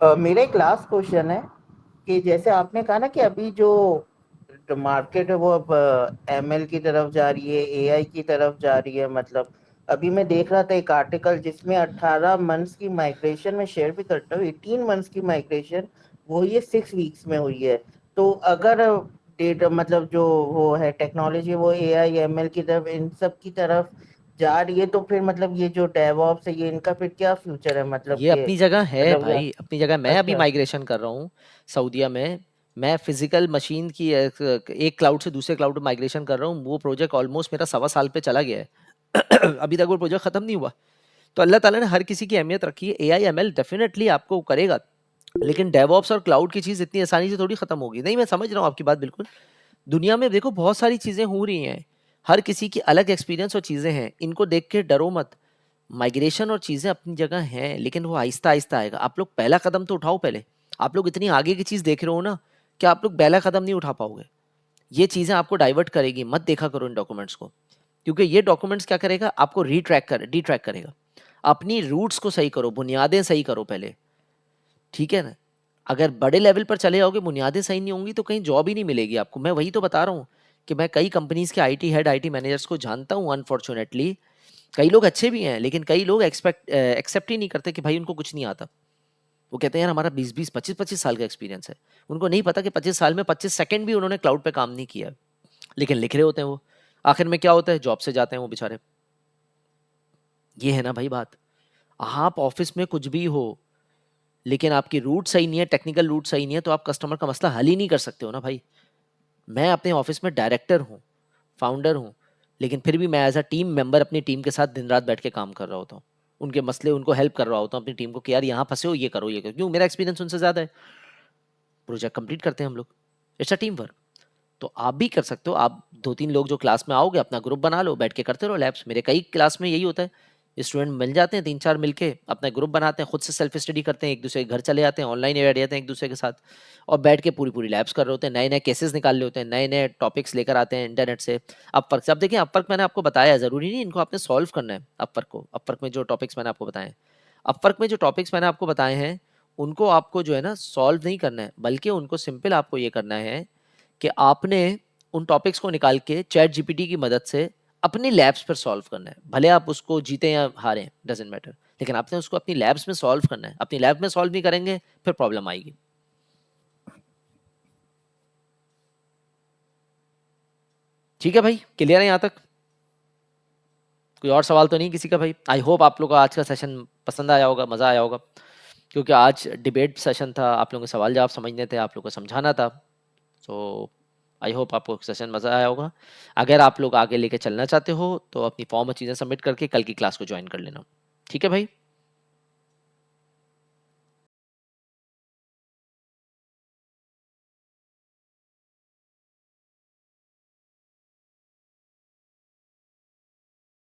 मेरा एक लास्ट क्वेश्चन है कि जैसे आपने कहा ना कि अभी जो मार्केट है वो अब ML की तरफ जा रही है, AI की तरफ जा रही है। मतलब अभी मैं देख रहा था एक आर्टिकल जिसमें 18 मंथ्स की माइग्रेशन में शेयर भी करता हूँ, 18 मंथ्स की माइग्रेशन वो ये 6 वीक्स में हुई है। तो अगर डेटा मतलब जो वो है टेक्नोलॉजी वो AI ML की तरफ इन सब की तरफ जा रही है, तो फिर मतलब ये जो डेवऑप्स है ये इनका फिर क्या फ्यूचर है? मतलब ये के अपनी जगह है मतलब भाई, अपनी जगह। मैं अभी अच्छा माइग्रेशन कर रहा हूँ सऊदीया में। मैं फिजिकल मशीन की एक क्लाउड से दूसरे क्लाउड में माइग्रेशन कर रहा हूँ। वो प्रोजेक्ट ऑलमोस्ट मेरा 1.25 साल पे चला गया है। अभी तक वो प्रोजेक्ट खत्म नहीं हुआ। तो अल्लाह ताला ने हर किसी की अहमियत रखी है। AI ML डेफिनेटली आपको करेगा, लेकिन डेवऑप्स और क्लाउड की चीज इतनी आसानी से थोड़ी खत्म होगी। नहीं, मैं समझ रहा हूँ आपकी बात बिल्कुल। दुनिया में देखो बहुत सारी चीजें हो रही हैं, हर किसी की अलग एक्सपीरियंस और चीजें हैं, इनको देख के डरो मत। माइग्रेशन और चीजें अपनी जगह हैं, लेकिन वो आहिस्ता आहिस्ता आएगा। आप लोग पहला कदम तो उठाओ पहले। आप लोग इतनी आगे की चीज देख रहे हो ना, कि आप लोग पहला कदम नहीं उठा पाओगे। ये चीजें आपको डाइवर्ट करेगी, मत देखा करो इन डॉक्यूमेंट्स को। क्योंकि ये डॉक्यूमेंट्स क्या करेगा, आपको डिट्रैक करेगा। अपनी रूट्स को सही करो, बुनियादें सही करो पहले, ठीक है ना। अगर बड़े लेवल पर चले जाओगे, बुनियादें सही नहीं होंगी, तो कहीं जॉब ही नहीं मिलेगी आपको। मैं वही तो बता रहा हूँ कि मैं कई कंपनीज के IT हेड, IT मैनेजर्स को जानता हूँ। अनफॉर्चुनेटली कई लोग अच्छे भी हैं, लेकिन कई लोग एक्सेप्ट ही नहीं करते कि भाई उनको कुछ नहीं आता। वो कहते हैं यार हमारा 20-20 25-25 साल का एक्सपीरियंस है। उनको नहीं पता कि 25 साल में 25 सेकंड भी उन्होंने क्लाउड पे काम नहीं किया, लेकिन लिख रहे होते हैं वो। आखिर में क्या होता है, जॉब से जाते हैं वो बेचारे। ये है ना भाई बात। आप ऑफिस में कुछ भी हो, लेकिन आपकी रूट सही नहीं है, टेक्निकल रूट सही नहीं है, तो आप कस्टमर का मसला हल ही नहीं कर सकते हो ना भाई। मैं अपने ऑफिस में डायरेक्टर हूँ, फाउंडर हूँ, लेकिन फिर भी मैं एज अ टीम मेंबर अपनी टीम के साथ दिन रात बैठ के काम कर रहा होता हूँ। उनके मसले, उनको हेल्प कर रहा होता हूँ अपनी टीम को कि यार यहाँ फंसे हो, ये करो ये करो। क्यों? मेरा एक्सपीरियंस उनसे ज़्यादा है। प्रोजेक्ट कंप्लीट करते हैं हम लोग। It's a team work. तो आप भी कर सकते हो। आप 2-3 लोग जो क्लास में आओगे, अपना ग्रुप बना लो, बैठ के करते रहो लैब्स। मेरे कई क्लास में यही होता है, स्टूडेंट मिल जाते हैं 3-4 मिलके, अपना ग्रुप बनाते हैं, खुद से सेल्फ स्टडी करते हैं, एक दूसरे के घर चले जाते हैं, ऑनलाइन बैठ जाते हैं एक दूसरे के साथ, और बैठ के पूरी पूरी लैब्स कर रहे होते हैं। नए नए केसेस निकाल रहे होते हैं, नए नए टॉपिक्स लेकर आते हैं इंटरनेट से। अपवर्क से, अब देखिए अपवर्क मैंने आपको बताया है, ज़रूरी नहीं इनको आपने सॉल्व करना है अपवर्क को। अपवर्क में जो टॉपिक्स मैंने आपको बताए हैं, अपवर्क में जो टॉपिक्स मैंने आपको बताए हैं, उनको आपको जो है ना सॉल्व नहीं करना है, बल्कि उनको सिंपल आपको ये करना है कि आपने उन टॉपिक्स को निकाल के चैट जीपीटी की मदद से अपनी लैब्स पर सॉल्व करना है। भले आप उसको जीते या हारें, डजेंट मैटर, लेकिन आपने उसको अपनी लैब्स में सॉल्व करना है। अपनी लैब में सॉल्व नहीं करेंगे, फिर प्रॉब्लम आएगी। ठीक है भाई, क्लियर है यहाँ तक? कोई और सवाल तो नहीं किसी का भाई? आई होप आप लोगों को आज का सेशन पसंद आया होगा, मज़ा आया होगा, क्योंकि आज डिबेट सेशन था। आप लोगों के सवाल जवाब समझने थे, आप लोगों को समझाना था। सो आई होप आपको सेशन मज़ा आया होगा। अगर आप लोग आगे लेके चलना चाहते हो, तो अपनी फॉर्म और चीज़ें सबमिट करके कल की क्लास को ज्वाइन कर लेना। ठीक है भाई?